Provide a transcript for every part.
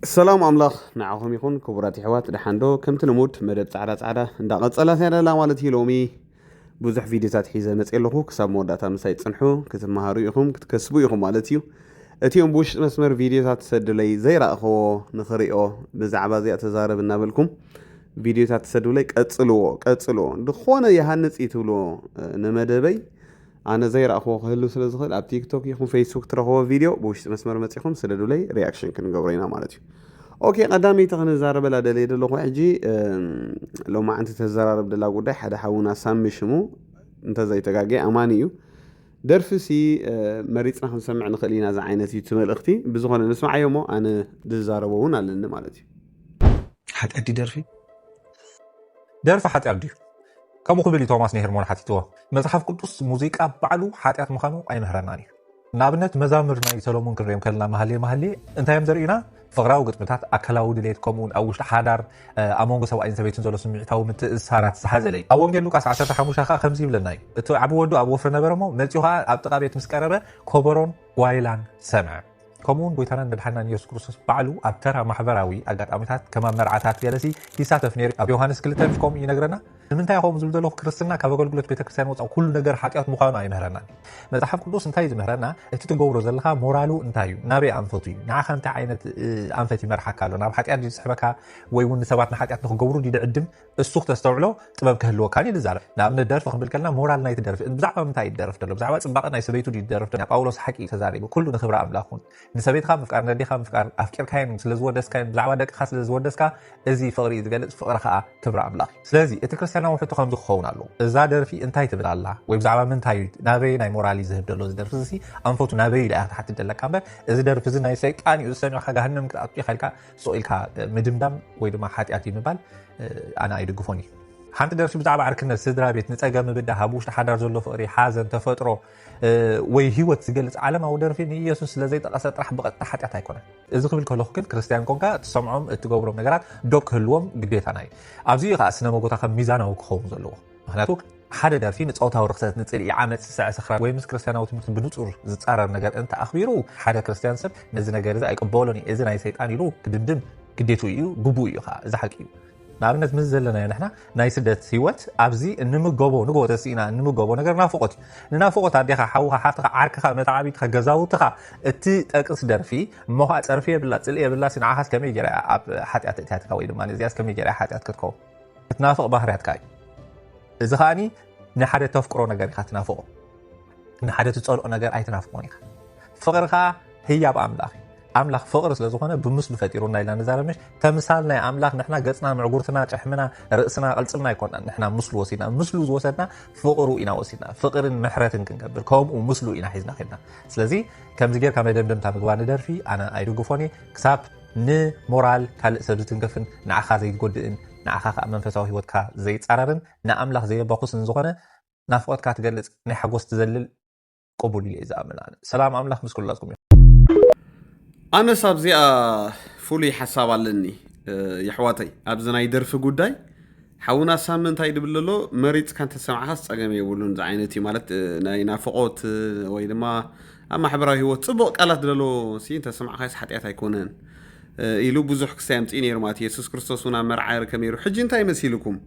السلام أملاخ نعهم يكون كبرات حوات دحندو كم تلمود مدد تعالى إن قصلا ثاني لا مالتي لومي بوزح فيديوهات حيزة مسئلة كسب مودات مسايد صنحو كتب مهاريهم كتكسبويهم مالتيو أتيهم بوش مسمر فيديوهات سد لي زي رأخو نخريقو بزعبا زي أتزارب النابلكم فيديوهات سد لي كتسلو دخونا يهانس يتولو نمدبي أنا زي رأخو هلو سلزخل أب تيك توك يخون فيسبوك ترخو فيديو بوش مسمر مسيخهم سددو لي رياكشن كنقورينا مالتيو اوكي قدامي تغنزارب لا دليل لو حجي لو ما انت تزارب دلا غداي حدا حونا سامشمو انت زي تغاغي امانيو درفسي مريصنا خنسمع نخلينا ز عينتي تملختي بزغونه نسمع يومو انا دزاربون علن مالتي حد ادي درف حد ادي كم خبلي توماس نهرمون حتيتو مصحف قدس موسيقى بعلو حاتيات مخانو اي مهرناني نابنت مزامر ناي سولومون كريم كلنا محلي انت يم زرينا فقراو قطمታት ኣከላው ድሌት ከምኡን ኣብ ውሽጢ ሓዳር ኣሞንጎ ሰብኣይን ሰበይትን ዘሎ ስምዒታዊ ምትእስሳራት ዝሓዘለይ ኣብ ወንጌል ሉቃስ 15 ካ ከምዚ ይብለና እዩ እቲ ዓብ ወዱ ኣብ ወፍሪ ነበረ ሞ መፂኡ ኸዓ ኣብ ጥቓ ቤት ምስ ቀረበ ኮበሮን ጓይላን ሰምዐ ከምኡን ጎይታናን መድሓኒትናን ኢየሱስ ክርስቶስ ባዕሉ ኣብ ተራ ማሕበራዊ ኣጋጣሚታት ከማ መርዓታት ገለሲ ይሳተፍ ነይሩ ኣብ ዮሃንስ 2 ከም ይነግረና ንምንታይ ከም ዝብል ዘለኹ ክርስትና ካብ ኣገልግሎት ቤተክርስትያን ወፃእ ኩሉ ነገር ሓጢያት ምዃኑ ኣይምህረናን መጽሓፍ ቅዱስ እንታይ ዝምህረና እቲ ትገብሮ ዘለኻ ሞራሉ እንታይ እዩ ናበይ ኣንፈቱ እዩ ንዓኻ እንታይ ዓይነት ኣንፈት ይመርሓካ ኣሎ ናብ ሓጢያት ዝስሕበካ ወይ እውን ሰባት ንሓጢያት ንክገብሩ ይድዕድም እሱ ክተስተውዕሎ ጥበብ ክህልወካ ይዛረብ ንኣብነት ደርፊ ክንብል ከለና ሞራል ናይቲ ደርፊ ብዛዕባ ምንታይ ይደርፍ ደሎ ብዛዕባ ፅባቐ ናይ ሰበይቱ ይደርፍ ደሎ ጳውሎስ ሓቂ ተዛሪቡ ኩሉ ንክብራ ኣምላኽ ኹን ንሰበይትካ ምፍቃር ነዲኻ ምፍቃር ኣፍቂርካይን ስለዝወደስካ ብዛዕባ ደቅኻ ስለዝወደስካ እዚ ፍቕሪ ዝገልጽ ፍቕሪ ከዓ ክብራ ኣምላኽ ስለዚ እቲ ክርስትያናዊ ሕቶ ከም ዝኸውን ኣሎ እዛ ደርፊ እንታይ ትብል ኣላ ወይ ብዛዕባ ምንታይ ናበይ ናይ ሞራል ዝህብ ደሎ ዝደርፊ እዚ ኣንፈቱ ናበይ ኢላ ክትሓቲ ደለካ እምበር እዚ ደርፊ እዚ ናይ ሰይጣን እዩ ዝሰሚዑካ ገሃነም ክትኣቱ ኢልካ ስኢልካ ምድምዳም ወይ ድማ ሓጢኣት ይምባል ኣነ ኣይድግፎን እዩ ሓንቲ ደርፊ ብዛዕባ ዓርክነት ስድራ ቤት ንፀገም ምብዳህ ኣብ ውሽጢ ሓዳር ዘሎ ፍቕሪ ሓዘን ተፈጥሮ ወይ ህይወት ዝገልጽ ዓለማዊ ደርፊ ንኢየሱስ ስለዘይጠቐሰ ጥራሕ ብቐጥታ ሓጢኣት ኣይኮነን እዚ ክብል ከለኹ ግን ክርስትያን ኮንካ ትሰምዖም እትገብሮም ነገራት ዶብ ክህልዎም ግዴታና እዩ ኣብዚ ከዓ ስነ መጎታ ከም ሚዛናዊ ክኸውን ዘለዎ ምክንያቱ ሓደ ደርፊ ንፀውታዊ ርክሰት ንፅልኢ ዓመፅ ስዕ ስኽራ ወይ ምስ ክርስትያናዊ ትምህርቲ ብንጹር ዝፃረር ነገር እንተ ኣኽቢሩ ሓደ ክርስትያን ሰብ ነዚ ነገር እዚ ኣይቅበሎን እዚ ናይ ሰይጣን ኢሉ ክድምድም ግዴቱ እዩ ግቡእ እዩ ከዓ እዚ ሓቂ እዩ ንኣብነት ምስ ዘለና ንሕና ናይ ስደት ህይወት ኣብዚ እንምገቦ ንጎቦ ተሲእና እንምገቦ ነገር ናፍቆት ንናፍቆት ኣዴኻ ሓውኻ ሓትኻ ዓርክኻ መታዓቢትኻ ገዛውትኻ እቲ ጠቅስ ደርፊ እሞኻ ፀርፊ የብላ ፅልኢ የብላ ንዓኻስ ከመይ ጌራ ኣብ ሓጢኣት እትያትካ ወይ ድማ ነዚያስ ከመይ ጌራ ሓጢኣት ክትከውን እትናፍቕ ባህርያትካ እዩ እዚ ከዓኒ ንሓደ ተፍቅሮ ነገር ኢኻ ትናፍቆ ንሓደ ትፀልኦ ነገር ኣይትናፍቆን ኢኻ ፍቕሪ ከዓ ህያብ ኣምላኽ ኣምላኽ ፍቕሪ ስለ ዝኾነ ብምስሉ ፈጢሩና ኢልና ንዛረብሽ ተምሳል ናይ ኣምላኽ ንሕና ገፅና ምዕጉርትና ጨሕምና ርእስና ቅልፅምና ኣይኮንና ንሕና ምስሉ ወሲድና ምስሉ ዝወሰድና ፍቕሩ ኢና ወሲድና ፍቕርን ምሕረትን ክንገብር ከምኡ ምስሉ ኢና ሒዝና ኸድና ስለዚ ከምዚ ጌርካ መደምደምታ ምግባር ንደርፊ ኣነ ኣይድግፎን ክሳብ ንሞራል ካልእ ሰብ ዝትንከፍን ንዓኻ ዘይጎድእን ንዓኻ ከዓ መንፈሳዊ ህይወትካ ዘይፃረርን ንኣምላኽ ዘየባኹስን ዝኾነ ናፍቆትካ ትገልጽ ናይ ሓጎስ ትዘልል ቅቡል ኢለ ዝኣምን ኣነ ሰላም ኣምላኽ ምስ ኩላትኩም እዩ أنا سابزي فولي حساب علني يحواتي أبزنا يدرف قداي حاونا سامن تايد بللو مريض كانت تسمعها استقامي يقولون زعينتي مالت نافقوت ويدما أما حبرا هو تصبق قالت دللو سي انت سمعها حتيات هيكونن إلو بزوح كسامت إني رمات يسوس كريستوس ونا مرعى ركميرو حج انتاي مسيلكم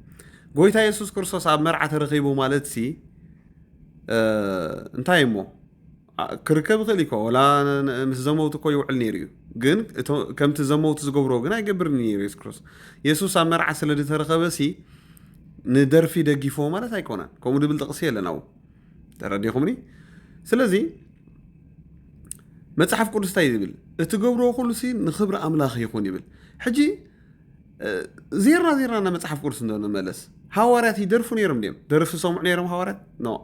قويتا يسوس كريستوس عب مرعى ترغيبو مالت سي انتاي مو كركب خليكو ولا مس زموت كو يوعل نيريو ግን ከም ተዘመውት ዝገብሮ ግን አይገብርኒ ኢየሱስ ክርስቶስ ኢየሱስ አመርዓ ስለደ ተረኸበሲ ንደርፊ ደግፎ ማለት አይኮናን ኮሙ ድብል ጥቅስ የለናው ተረዲኹምኒ ስለዚ መጽሐፍ ቅዱስ ታይ ይብል እትገብሮ ሁሉሲ ንኽብረ አምላኽ ይኹን ይብል ሕጂ ዜርና መጽሐፍ ቅዱስ እንደሆነ መለስ ሐዋርያት ይደርፉ ነይሮም ደም ደርፍ ሰሙዕ ነይሮም ሐዋርያት ኖ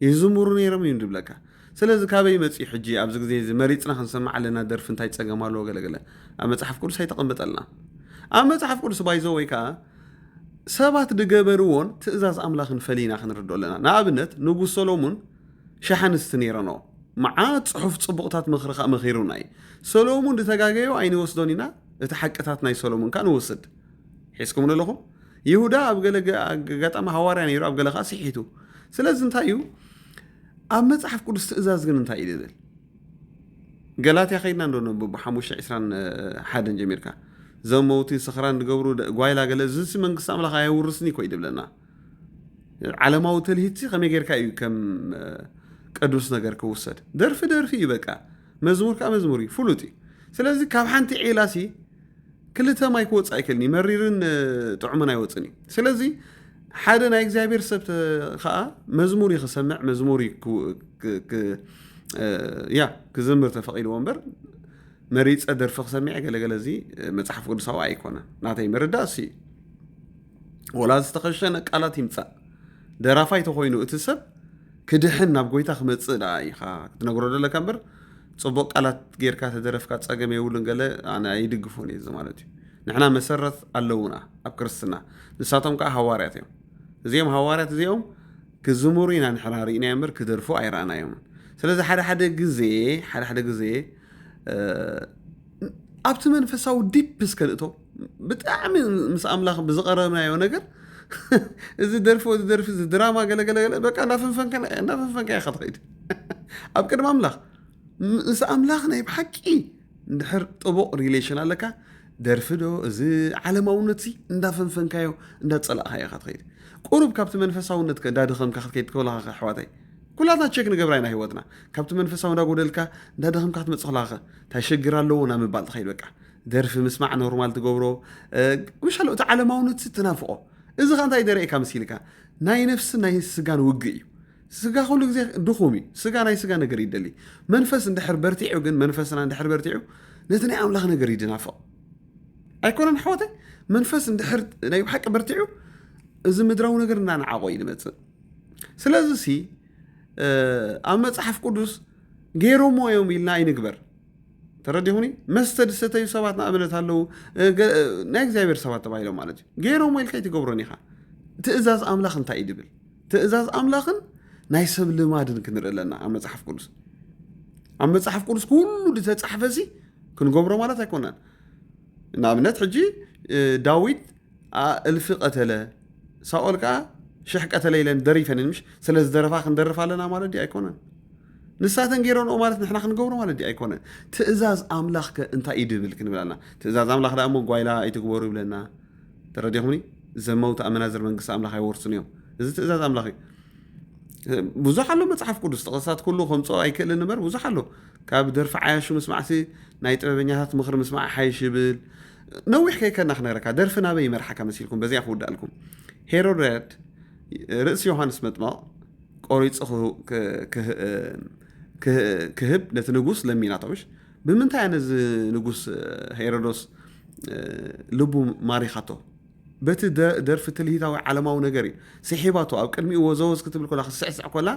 ይዝሙሩ ነይሮም ይንድብለካ ስለዚህ ካበይ መጽ ሕጂ ኣብዚ ግዜ መሪጽና ክንሰማዕ ኣለና ደርፍ እንታይ ፀገማሎ ገለገለ ኣብ መጽሐፍ ቅዱስ ኣይተቐምጠልና ኣብ መጽሐፍ ቅዱስ ባይዞ ወይ ከዓ ሰባት ድገበርዎን ትእዛዝ ኣምላኽን ፈሊና ክንርድኦ ኣለና ንኣብነት ንጉስ ሰሎሞን ሸሓንስቲ ነይረኖ መዓት ጽሑፍ ጽቡቕታት ምኽርኻ መኺሩና እዩ ሰሎሞን ድተጋገዮ ኣይንወስዶን ኢና እቲ ሓቅታት ናይ ሰሎሞን ካ ንወስድ ሒስኩም ኣለኹም ይሁዳ ኣብ ገለ ገጣማ ሐዋርያ ነይሩ ኣብ ገለኻ ሲሒቱ ስለዚህ እንታይ እዩ ኣብ መጽሐፍ ቅዱስ ትእዛዝ ግን እንታይ ይብል ገላትያ ኸይድና እንደሆነ ብሓሙሽተ ዒስራን ሓደን ጀሚርካ ዘመውቲ ስኽራን ንገብሩ ጓይላ ገለ እዚ መንግስቲ ኣምላኽ ኣይውርስኒ ኮይ ድብለና ዓለማዊ ትልሂት ከመይ ጌርካ እዩ ከም ቅዱስ ነገር ክውሰድ ደርፊ እዩ በቃ መዝሙር ከዓ መዝሙር እዩ ፍሉጥ እዩ ስለዚ ካብ ሓንቲ ዒላሲ ክልተ ማይ ክወፅእ ኣይክእልኒ መሪርን ጥዑምን ኣይወፅን እዩ ስለዚ ሓደ ናይ እግዚኣብሔር ሰብ ከዓ መዝሙር ክሰምዕ መዝሙር ክዘምር ተፈቂድዎ እምበር መሪፀ ደርፊ ክሰሚዕ ገለገለ እዚ መፅሓፍ ቅዱሳዊ ኣይኮነን ናተይ መረዳእ እሲ ወላ ዝተኸሸነ ቃላት ይምፃእ ደራፋይ ተኮይኑ እቲ ሰብ ክድሕን ናብ ጎይታ ክመፅእ ዳ ኢኻ ክትነግሮ ዘለካ እምበር ፅቡቅ ቃላት ጌርካ ተደረፍካ ፀገም የብሉን ገለ ኣነ ኣይድግፎን እየ ማለት እዩ ንሕና መሰረት ኣለውና ኣብ ክርስትና ንሳቶም ከዓ ሃዋርያት እዮም እዚኦም ሃዋርያት እዚኦም ክዝሙሩ ኢና ንሕና ርኢና እምበር ክደርፉ ኣይረኣናዮም ስለዚ ሓደ ግዜ ኣብቲ መንፈሳዊ ዲፕስ ከልእቶ ብጣዕሚ ምስ ኣምላኽ ብዝቐረብናዮ ነገር እዚ ደርፊ እዚ ድራማ ገለገለ በቃ እንዳፈንፈንካ ኢኻ ትኸይድ ኣብ ቅድሚ ኣምላኽ ምስ ኣምላኽ ናይ ብሓቂ እንድሕር ጥቡቕ ሪሌሽን ኣለካ ደርፊ ዶ እዚ ዓለማውነት እንዳፈንፈንካዮ እንዳፀላእካ ኢኻ ትኸይድ ቁሩብ ካብቲ መንፈሳውነት እንዳድኸምካ ክትከይድ ክብላኻ ኣሕዋተይ ኩላትና ቼክ ንገብራ ኢና ሂወትና ካብቲ መንፈሳዊ እንዳጎደልካ እንዳድኸምካ ክትመፅእ ክላኸ እንታይ ሽግር ኣለዎ ናብ ምባል ትኸይድ በቃ ደርፊ ምስማዕ ኖርማል ትገብሮ ምሻሎ እቲ ዓለማውነት ትናፍቆ እዚ ኸ እንታይ ደረእካ መሲልካ ናይ ነፍስን ናይ ስጋን ውግእ እዩ ስጋ ኩሉ ግዜ ድኹም እዩ ስጋ ናይ ስጋ ነገር ይደሊ መንፈስ እንድሕር በርቲዑ ግን መንፈስና እንድሕር በርቲዑ ነቲ ናይ ኣምላኽ ነገር ይድናፍቕ ኣይኮነን ኣሕዋተይ መንፈስ እንድሕር ናይ ብሓቂ በርቲዑ እዚ ምድራዊ ነገር እናንዓቆ እዩ ዝመፅእ ስለዚ ሲ ኣብ መፅሓፍ ቅዱስ ገይሮሞ እዮም ኢልና ኣይንግበር ተረዲኹኒ መስተ ድሰተዩ ሰባት ንኣብነት ኣለዉ ናይ እግዚኣብሔር ሰባት ተባሂሎም ማለት እዩ ገይሮሞ ኢልካ ይትገብሮን ኢኻ ትእዛዝ ኣምላኽ እንታይ እዩ ድብል ትእዛዝ ኣምላኽን ናይ ሰብ ልማድን ክንርኢ ኣለና ኣብ መፅሓፍ ቅዱስ ኩሉ ዝተፃሕፈ ክንገብሮ ማለት ኣይኮነን ንኣብነት ሕጂ ዳዊት እልፊ ቀተለ ሳኦል ከዓ ሽሕ ቀተለ ኢለን ደሪፈን ምሽ ስለዚ ደረፋ ክንደርፍ ኣለና ማለት ዲ ኣይኮነን ንሳተን ገይሮንኦ ማለት ንሕና ክንገብሮ ማለት ዲ ኣይኮነን ትእዛዝ ኣምላኽ እንታይ እዩ ድብል ክንብላና ትእዛዝ ኣምላኽ ዳ እሞ ጓይላ ኣይትግበሩ ይብለና ተረዲኹምኒ ዘመውቲ ኣብ መናዝር መንግስቲ ኣምላኽ ኣይወርስን እዮም እዚ ትእዛዝ ኣምላኽ እዩ ብዙሕ ኣሎ መፅሓፍ ቅዱስ ጥቕሳት ኩሉ ከምፆ ኣይክእልን እምበር ብዙሕ ኣሎ ካብ ደርፊ ዓያሹ ምስማዕሲ ናይ ጥበበኛታት ምኽሪ ምስማዕ ሓይሽ ይብል ነዊሕ ከይከና ክነግረካ ደርፊ ናበይ መርሓካ መሲልኩም በዚያ ክውዳእልኩም ሄሮድያድ ርእሲ ዮሃንስ መጥማቕ ቆሪፁ ክህብ ነቲ ንጉስ ለሚናቶሽ ብምንታይ ኣነ እዚ ንጉስ ሄሮዶስ ልቡ ማሪኻቶ በቲ ደርፊ ትልሂታዊ ዓለማዊ ነገር እዩ ስሒባቶ ኣብ ቅድሚኡ ወዘወዝ ክትብል ኮላ ክስዕስዕ ኮላ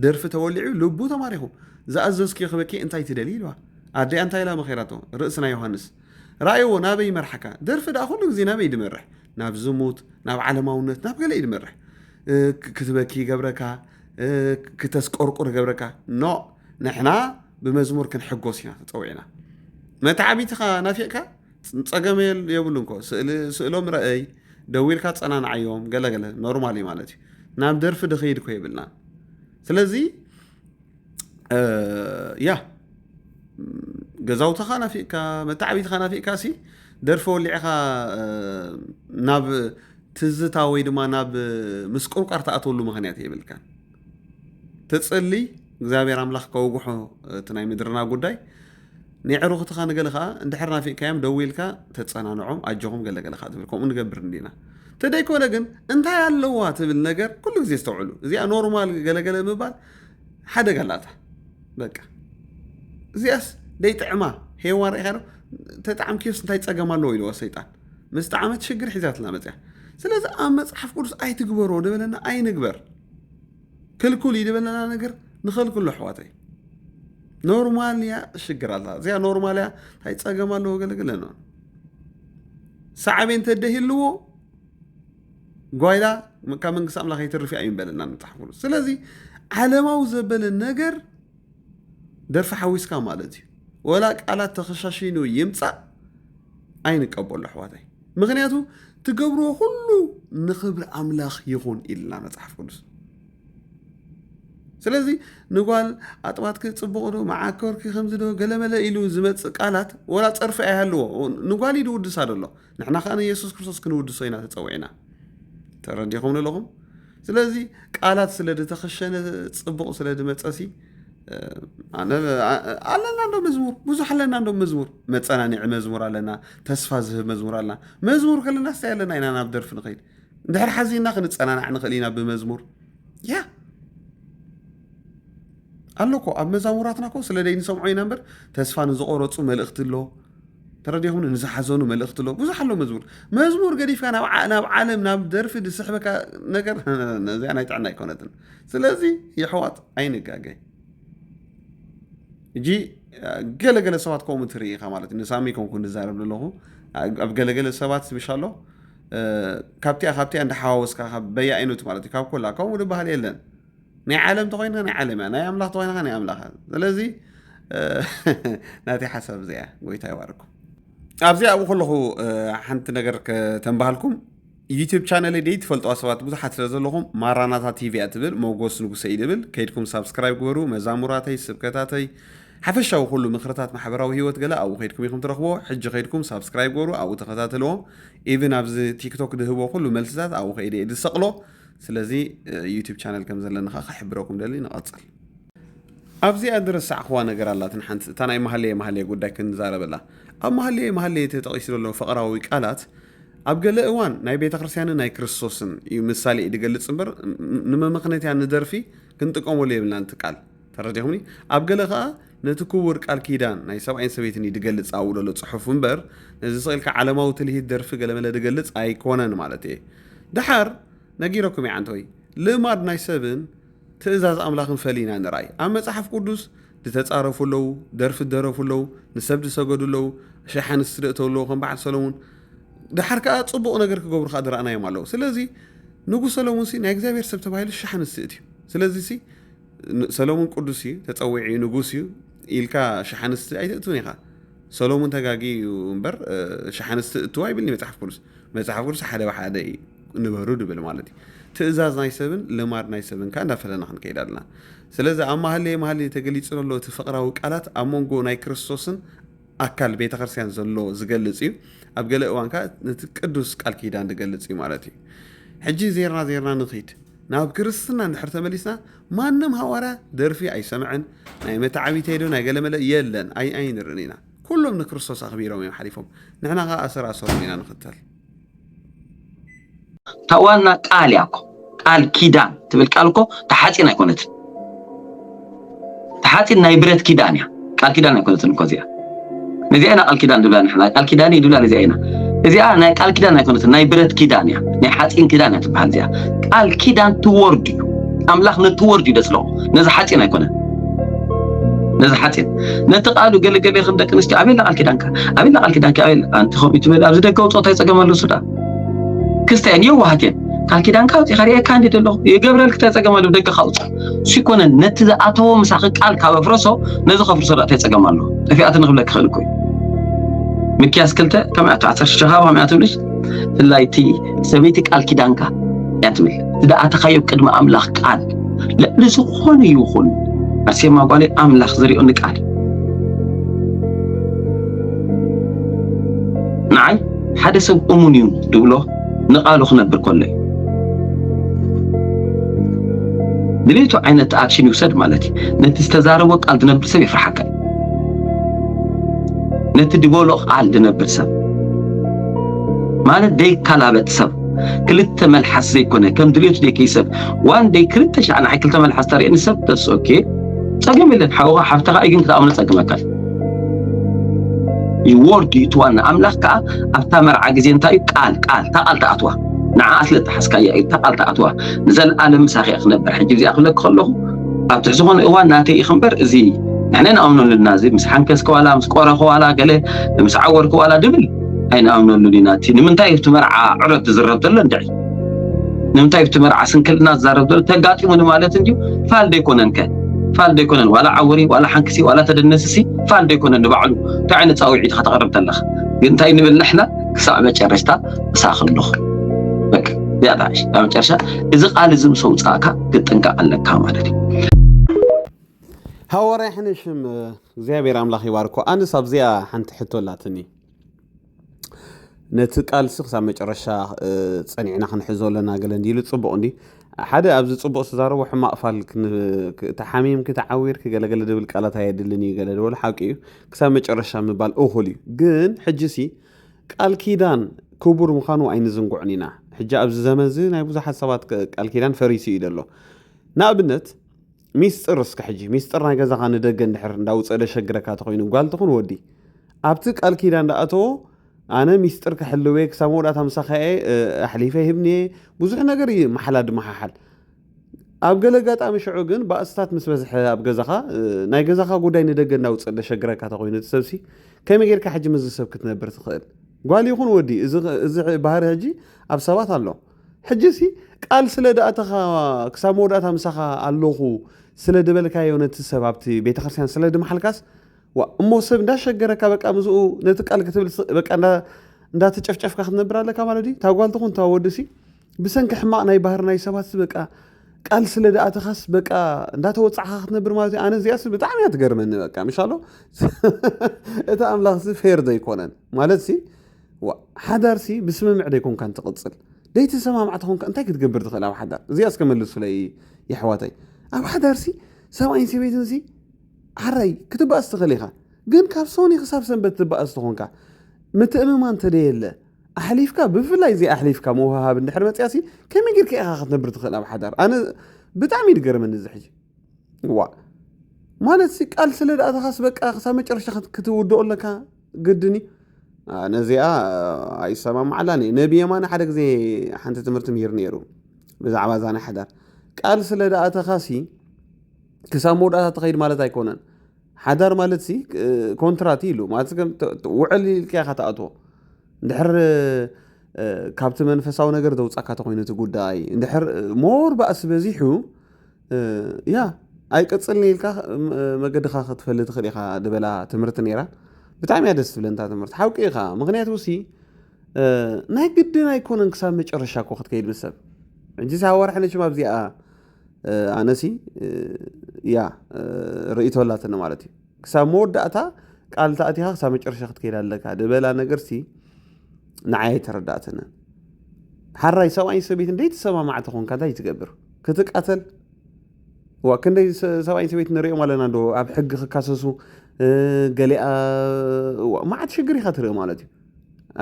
ደርፊ ተወሊዑ ልቡ ተማሪኹ ዝኣዘዝኪ ክበኪ እንታይ ትደሊ ኢልዋ ኣደያ እንታይ ኢላ መኺራቶ ርእስና ዮሃንስ ራእይዎ ናበይ መርሓካ ደርፊ ዳ ኩሉ ግዜ ናበይ ድመርሕ ናብ ዝሙት ናብ ዓለማውነት ናብ ገለ ድመርሕ ክትበኪ ገብረካ ክተስቆርቁር ገብረካ ኖ ንሕና ብመዝሙር ክንሕጎስ ኢና ተፀዊዕና መታዓቢትኻ ናፊቕካ ፀገም የብሉ እንኮ ስእሎም ረአይ ደዊልካ ፀናንዓዮም ገለገለ ኖርማል እዩ ማለት እዩ ናብ ደርፊ ድኸይድ ኮ የብልና ስለዚ ገዛውትኻ ናፊቕካ መታዓቢትኻ ናፊቕካ ሲ ደርፊ ወሊዕኻ ናብ ትዝታ ወይ ድማ ናብ ምስቁርቋር ተኣትወሉ ምኽንያት የብልካ ትፅሊ እግዚኣብሔር ኣምላኽ ከውጉሖ እቲ ናይ ምድርና ጉዳይ ንዕሩኽትኻ ንገለኻ እንድሕር ናፊቕካዮም ደዊልካ ተፀናንዖም ኣጆኹም ገለገለኻ ትብል ከምኡ ንገብር እንዲና ተደይኮነ ግን እንታይ ኣለዋ ትብል ነገር ኩሉ ግዜ ዝተውዕሉ እዚኣ ኖርማል ገለገለ ምባል ሓደጋ ኣላታ በቃ እዚኣስ ደይጥዕማ ሄዋን ርኢኻ ዶ ተጣዕምኪዮስ እንታይ ፀገም ኣለዎ ኢልዎ ሰይጣን ምስ ጣዕመት ሽግር ሒዛትላ መፅያ ስለዚ ኣብ መፅሓፍ ቅዱስ ኣይትግበሮ ድበለና ኣይንግበር ክልኩል ይድበለና ነገር ንኸልክሉ ኣሕዋተይ ኖርማል እያ ሽግር ኣላ እዚኣ ኖርማል እያ እንታይ ፀገም ኣለዎ ገለገለና ሳዕቤን ተደሂልዎ ጓይላ ካብ መንግስቲ ኣምላኽ ይትርፊ እዩ ይበለና መፅሓፍ ቅዱስ ስለዚ ዓለማዊ ዘበለ ነገር ደርፊ ሓዊስካ ማለት እዩ ወላ ቃላት ተኸሻሽኑ ይምፃእ ኣይንቀበሉ ኣሕዋተይ ምክንያቱ ትገብርዎ ኩሉ ንኽብሪ ኣምላኽ ይኹን ኢልና መፅሓፍ ቅዱስ ስለዚህ ንጓል ኣጥባትክ ጽቡቕ ዶ ማዓከርክ ከምዚ ዶ ገለመለ ኢሉ ዝመጽእ ቃላት ወላ ጸርፊ ኣይሃልዎ ንጓል ኢሉ ውድስ ኣሎ ንሕና ከዓ ኢየሱስ ክርስቶስ ክንውድሶ ኢና ተጸዊዕና ተረዲኹም ኣለኹም ስለዚህ ቃላት ስለተኸሸነ ጽቡቕ ስለመጸሲ ኣለና እንዶ መዝሙር ብዙሕ ኣለና እንዶ መዝሙር መጸናኒዕ መዝሙር ኣለና ተስፋ ዝህብ መዝሙር ኣለና መዝሙር ከለና ስታይ ኣለና ኢና ናብ ደርፊ ንኸይድ እንድሕር ሓዚና ክንጸናናዕ ንኽእል ኢና ብመዝሙር ያ ኣለኮ ኣብ መዛሙራትና ኮ ስለ ደይ ንሰምዖ ኢና እምበር ተስፋ ንዝቆረፁ መልእኽቲ ኣሎ ተረዲኹም ንዝሓዘኑ መልእኽቲ ኣሎ ብዙሕ ኣሎ መዝሙር ገዲፍካ ናብ ዓለም ናብ ደርፊ ዝስሕበካ ነገር ነዚኣ ናይ ጥዕና ኣይኮነትን ስለዚ ይሕዋጥ ኣይንጋገይ እጂ ገለገለ ሰባት ከምኡ ትርኢ ኢኻ ማለት እዩ ንሳሚ ከምኩ ንዛረብ ኣለኹ ኣብ ገለገለ ሰባት ስብሻሎ ካብቲኣ እንዳሓዋወስካ በያ ዓይነቱ ማለት እዩ ካብ ኮላ ከምኡ ዝበሃል የለን ናይ ዓለም ተኾይንካ ናይ ዓለም እያ ናይ ኣምላኽ ተኾይንካ ናይ ኣምላኽ ስለዚ ናተይ ሓሳብ እዚኣ ጎይታ ይባርኩም ኣብዚኣ ኣብኡ ከለኹ ሓንቲ ነገር ከተንባሃልኩም ዩቲዩብ ቻነል ደይ ትፈልጥዋ ሰባት ብዙሓት ስለ ዘለኹም ማራናታ ቲቪ እያ ትብል መጎስ ንጉሰ እዩ ድብል ከይድኩም ሳብስክራይብ ግበሩ መዛሙራተይ ስብከታተይ ሓፈሻዊ ኩሉ ምክርታት ማሕበራዊ ህይወት ገለ ኣብኡ ከይድኩም ኢኹም ትረኽቦ ሕጂ ከይድኩም ሳብስክራይብ ግበሩ ኣብኡ ተኸታተልዎ ኢቭን ኣብዚ ቲክቶክ ድህቦ ኩሉ መልስታት ኣብኡ ከይደ ዝሰቕሎ ስለዚ ዩቲዩብ ቻነል ከም ዘለና ክሕብረኩም ደሊ ንቐፅል ኣብዚኣ ዝረሳዕኽዋ ነገር ኣላትን ሓንቲ እታ ናይ መሃለየ ጉዳይ ክንዛረበላ ኣብ መሃለየ ተጠቒሱ ዘሎ ፍቕራዊ ቃላት ኣብ ገለ እዋን ናይ ቤተ ክርስቲያንን ናይ ክርስቶስን እዩ ምሳሌ ድገልጽ እምበር ንመምኽነት ያ ንደርፊ ክንጥቀመሉ የብልናንቲ ቃል ተረዲኹምኒ ኣብ ገለ ከዓ ነቲ ክቡር ቃል ኪዳን ናይ ሰብኣይን ሰበይትን ድገልጽ ኣብኡ ዘሎ ጽሑፍ እምበር ነዚ ስቕልካ ዓለማዊ ትልሂት ደርፊ ገለመለ ድገልጽ ኣይኮነን ማለት እየ ድሓር ነጊረኩም ይዓንተወይ ልማድ ናይ ሰብን ትእዛዝ ኣምላኽን ፈሊና ንራይ ኣብ መጽሓፍ ቅዱስ ዝተጻረፉ ኣለዉ ደርፊ ደረፉ ኣለዉ ንሰብ ዝሰገዱ ኣለዉ ሸሓንስ ትደእተው ኣለዉ ከም በዓል ሰሎሞን ድሓር ከዓ ጽቡቕ ነገር ክገብሩ ከዓ ድረኣናዮም ኣለዉ ስለዚ ንጉስ ሰሎሞን ናይ እግዚኣብሔር ሰብ ተባሂሉ ሸሓንስ ትእት እዩ ስለዚ ሰሎሞን ቅዱስ እዩ ተፀዊዒ ንጉስ እዩ ኢልካ ሸሓንስ ኣይትእትውን ኢኻ ሰሎሞን ተጋጊ እምበር ሸሓንስ ትእትዋ ይብልኒ መጽሓፍ ቅዱስ ሓደ ብሓደ ንበሩ ድብል ማለት እዩ ትእዛዝ ናይ ሰብን ልማድ ናይ ሰብን ከዓ እንዳፈለና ክንከይድ ኣለና ስለዚ ኣብ መሃለየ ተገሊጹ ዘሎ እቲ ፍቕራዊ ቃላት ኣብ መንጎ ናይ ክርስቶስን ኣካል ቤተ ክርስቲያን ዘሎ ዝገልጽ እዩ ኣብ ገለ እዋን ከዓ ነቲ ቅዱስ ቃል ኪዳን ዝገልጽ እዩ ማለት እዩ ሕጂ ዜርና ንኸይድ ናብ ክርስትና እንድሕር ተመሊስና ማንም ሃዋርያ ደርፊ ኣይሰምዕን ናይ መታዓቢት ሄዶ ናይ ገለመለ የለን ኣይንርእን ኢና ኩሎም ንክርስቶስ ኣኽቢሮም እዮም ሓሊፎም ንሕና ከዓ ኣሰራሰሮም ኢና ንኽተል ታዋና ቃል ያኮ ቃል ኪዳን ትብል ቃልኮ ተሓፂን ኣይኮነትን ተሓፂን ናይ ብረት ኪዳን እያ ቃል ኪዳን ኣይኮነትን እኮ እዚኣ ነዚኣና ቃል ኪዳን ድብላ ንሕና ቃል ኪዳን ይድብላ ነዚኣና እዚኣ ናይ ቃል ኪዳን ኣይኮነትን ናይ ብረት ኪዳን እያ ናይ ሓፂን ኪዳን እያ ትበሃል እዚኣ ቃል ኪዳን ትወርድ እዩ ኣምላኽ ነቲ ወርድ እዩ ደስለዎ ነዚ ሓፂን ኣይኮነን ነዚ ሓፂን ነቲ ቃሉ ገለገለ ይኽን ደቂ ኣንስትዮ ኣበየላ ቃል ኪዳንካ ኣበየላ ቃል ኪዳንካ ኣበየላ ኣንቲ ከምኡ ትብል ኣብዚ ደገ ውፅኦታ ይፀገመሉ ሱዳ ክስተያን የዋሃትየን ቃል ኪዳንካ ውፅኢኻ ሪኤካ እንዴት ኣለኹ የገብረልክ ተፀገመሉ ደገ ካውፅ እሱ ይኮነን ነቲ ዝኣተዎ ምሳኺ ቃል ካብ ኣፍረሶ ነዚ ከፍርሶ ዳእታ ይፀገማሉ ጠፊኣት ንኽብለክ ክኽእል እኮ እዩ ሚክያስ 2 16 ከመይ ትብልሽ ፍላይቲ ሰበይቲ ቃል ኪዳንካ እያ ትብል ዝኣተኻዮ ቅድሚ ኣምላኽ ቃል ልዕሊ ዝኾነ ይኹን ኣርሴማ ጓሌ ኣምላኽ ዝሪኦ ንቃል ንዓይ ሓደ ሰብ እሙን እዩ ድብሎ ንቃሉ ክነብር ከሎ እዩ ድሌቱ ዓይነት ኣክሽን ይውሰድ ማለት እዩ ነቲ ዝተዛረቦ ቃል ዝነብር ሰብ ይፍርሓካ ነቲ ድበሎ ቃል ዝነብር ሰብ ማለት ደይ ካላበት ሰብ ክልተ መልሓስ ዘይኮነ ከም ድሌቱ ደይ ሰብ ዋን ደይ ክልተ ሻዕና ሓይ ክልተ መልሓስ ተርእየኒ ሰብ ተስ ኦኬ ፀገም የለን ሓውኻ ሓፍተኻ ግን ክትኣምነ ፀገመካ ይወርድ ይትዋና ኣምላኽ ከዓ ኣብታ መርዓ ግዜ እንታይ ቃል ተኣትዋ ንዓት ለተሓስካያ እዩ ተኣትዋ ንዘለኣለም ምሳኺ ክነብር ሕጂ እዚኣ ክብለክ ከለኹ ኣብ ትሕዚ ዝኾነ እዋን ናተይ ይኽንበር እዚ ንሕና ንኣምነሉና እዚ ምስ ሓንከስከ ዋላ ምስ ቆረኸ ዋላ ገለ ምስ ዓወርክ ዋላ ድብል ኣይንኣምነሉን ኢና እቲ ንምንታይ ኣብቲ መርዓ ዕረት ዝዝረብ ዘሎ እንድዒ ንምንታይ ኣብቲ መርዓ ስንክልና ዝዛረብ ዘሎ ተጋጢሙኒ ማለት እንድዩ ፋል ደይኮነንከ ፋል ደይኮነን ዋላ ዓወሪ ዋላ ሓንክሲ ዋላ ተደነስሲ ፋል ደይኮነን ንባዕሉ እንታይ ዓይነት ፃውዒት ኢኻ ተቕርብ ዘለኻ ግን እንታይ ንብል ንሕና ክሳብ መጨረሽታ እሳኽለኹ በቃ ያ ዳሽ ኣብ መጨረሻ እዚ ቃል እዚ ምስ ውፃእካ ክትጥንቀቕ ኣለካ ማለት እዩ هاوري حنشم እግዚአብሔር አምላኽ ይባርኮ አንስ ኣብዚያ ሓንቲ ሕቶላትኒ ነቲ ቃልሲ ክሳብ መጨረሻ ፀኒዕና ክንሕዞ ኣለና ገለ እንዲሉ ፅቡቕ እንዲ ሓደ ኣብዚ ፅቡቕ ዝተዛረቦ ሕማቕ ፋል ተሓሚም ክትዓዊር ክገለገለ ድብል ቃላት ኣየድልን እዩ ገለ ድበሉ ሓቂ እዩ ክሳብ መጨረሻ ምባል እኹል እዩ ግን ሕጂ ሲ ቃል ኪዳን ክቡር ምዃኑ ኣይንዝንጉዕን ኢና ሕጂ ኣብዚ ዘመን እዚ ናይ ብዙሓት ሰባት ቃል ኪዳን ፈሪሲ እዩ ደሎ ንኣብነት ሚስጥር እስከ ሕጂ ሚስጥር ናይ ገዛኻ ንደገ እንድሕር እንዳውፀደ ሸግረካ ተኮይኑ ጓል ትኹን ወዲ ኣብቲ ቃል ኪዳን እንዳኣተዎ ኣነ ሚስጥር ክሕልወ ክሳብ መውዳእታ ምሳኸ ኣሕሊፈ ይህብኒ ብዙሕ ነገር እዩ መሓላ ድመሓሓል ኣብ ገለ ጋጣሚ ሽዑ ግን ባእስታት ምስ በዝሐ ኣብ ገዛኻ ናይ ገዛኻ ጉዳይ ንደገ እንዳውፀደ ሸግረካ ተኮይኑ ትሰብሲ ከመይ ጌርካ ሕጂ ምዝ ሰብ ክትነብር ትኽእል ጓል ይኹን ወዲ እዚ ባህሪ ሕጂ ኣብ ሰባት ኣሎ ሕጂ ሲ ቃል ስለ ዳእተኻ ክሳብ መውዳእታ ምሳኻ ኣለኹ ስለ ድበልካዮ ነቲ ሰብ ኣብቲ ቤተክርስትያን ስለ ድመሓልካስ እሞ ሰብ እንዳሸገረካ በቃ ምዝኡ ነቲ ቃል ክትብል በቃ እንዳተጨፍጨፍካ ክትነብር ኣለካ ማለት እዩ ታጓል ትኹን ታወድሲ ብሰንኪ ሕማቕ ናይ ባህር ናይ ሰባት በቃ ቃል ስለ ዳእተኻስ በቃ እንዳተወፃዕካ ክትነብር ማለት እዩ ኣነ እዚኣስ ብጣዕሚ እያ ትገርመኒ በቃ ምሻሎ እቲ ኣምላኽ ፌር ዘይኮነን ማለት ሲ ሓዳር ሲ ብስምምዕ ደይኮንካ እንትቕፅል ደይቲ ሰማምዓት ኮንካ እንታይ ክትገብር ትኽእል ኣብ ሓዳር እዚኣስ ከመልሱ ለይ ይሕዋተይ ኣብ ሓዳር ሲ ሰብኣይን ሰበይትን ሲ ሓራይ ክትባእስ ትኽእል ኢኻ ግን ካብ ሶኒ ክሳብ ሰንበት ትባእስ ትኾንካ ምትእምማን ተደየለ ኣሕሊፍካ ብፍላይ እዚ ኣሕሊፍካ መውሃብ እንድሕር መፅያሲ ከመይ ጌርካ ኢኻ ክትነብር ትኽእል ኣብ ሓዳር ኣነ ብጣዕሚ ይድገርመኒ እዚ ሕጂ ማለት ሲ ቃል ስለ ዳእተኻስ በቃ ክሳብ መጨረሻ ክትውድኦ ኣለካ ግድኒ ነዚኣ ኣይሰማምዓላኒ ነቢ የማነ ሓደ ግዜ ሓንቲ ትምህርቲ ምሂር ነይሩ ብዛዕባ ዛና ሓዳር ቃል ስለ ዳእተኻ ሲ ክሳብ መውዳእታ ትኸይድ ማለት ኣይኮነን ሓዳር ማለት ሲ ኮንትራት ኢሉ ማለት ውዕል ኢልካ ኢኻ ተኣትዎ እንድሕር ካብቲ መንፈሳዊ ነገር ዘውፃካ ተኮይኑ እቲ ጉዳይ እንድሕር ሞር ባእሲ በዚሑ ያ ኣይቅፅልኒ ኢልካ መገድኻ ክትፈልጥ ትኽእል ኢኻ ድበላ ትምህርቲ ነይራ ብጣዕሚ እያ ደስ ትብለንታ ትምህርቲ ሓውቂ ኢኻ ምክንያቱ ሲ ናይ ግድን ኣይኮነን ክሳብ መጨረሻ እኮ ክትከይድ ምስ ሰብ እንጂ ሳወርሕነሽም ኣብዚኣ ኣነሲ ያ ርእቶላትኒ ማለት እዩ ክሳብ መወዳእታ ቃል ተኣቲኻ ክሳብ መጨረሻ ክትከይድ ኣለካ ድበላ ነገር ሲ ንዓይ ኣይተረዳእትንን ሓራይ ሰብኣይን ሰበይት እንደይ ትሰማማዕቲ ኮንካ እንታይ ትገብር ክትቃተል ክንደይ ሰብኣይን ሰበይት ንሪኦም ኣለና ዶ ኣብ ሕጊ ክካሰሱ ገሊኣ ማዓት ሽግር ኢኻ ትርኢ ማለት እዩ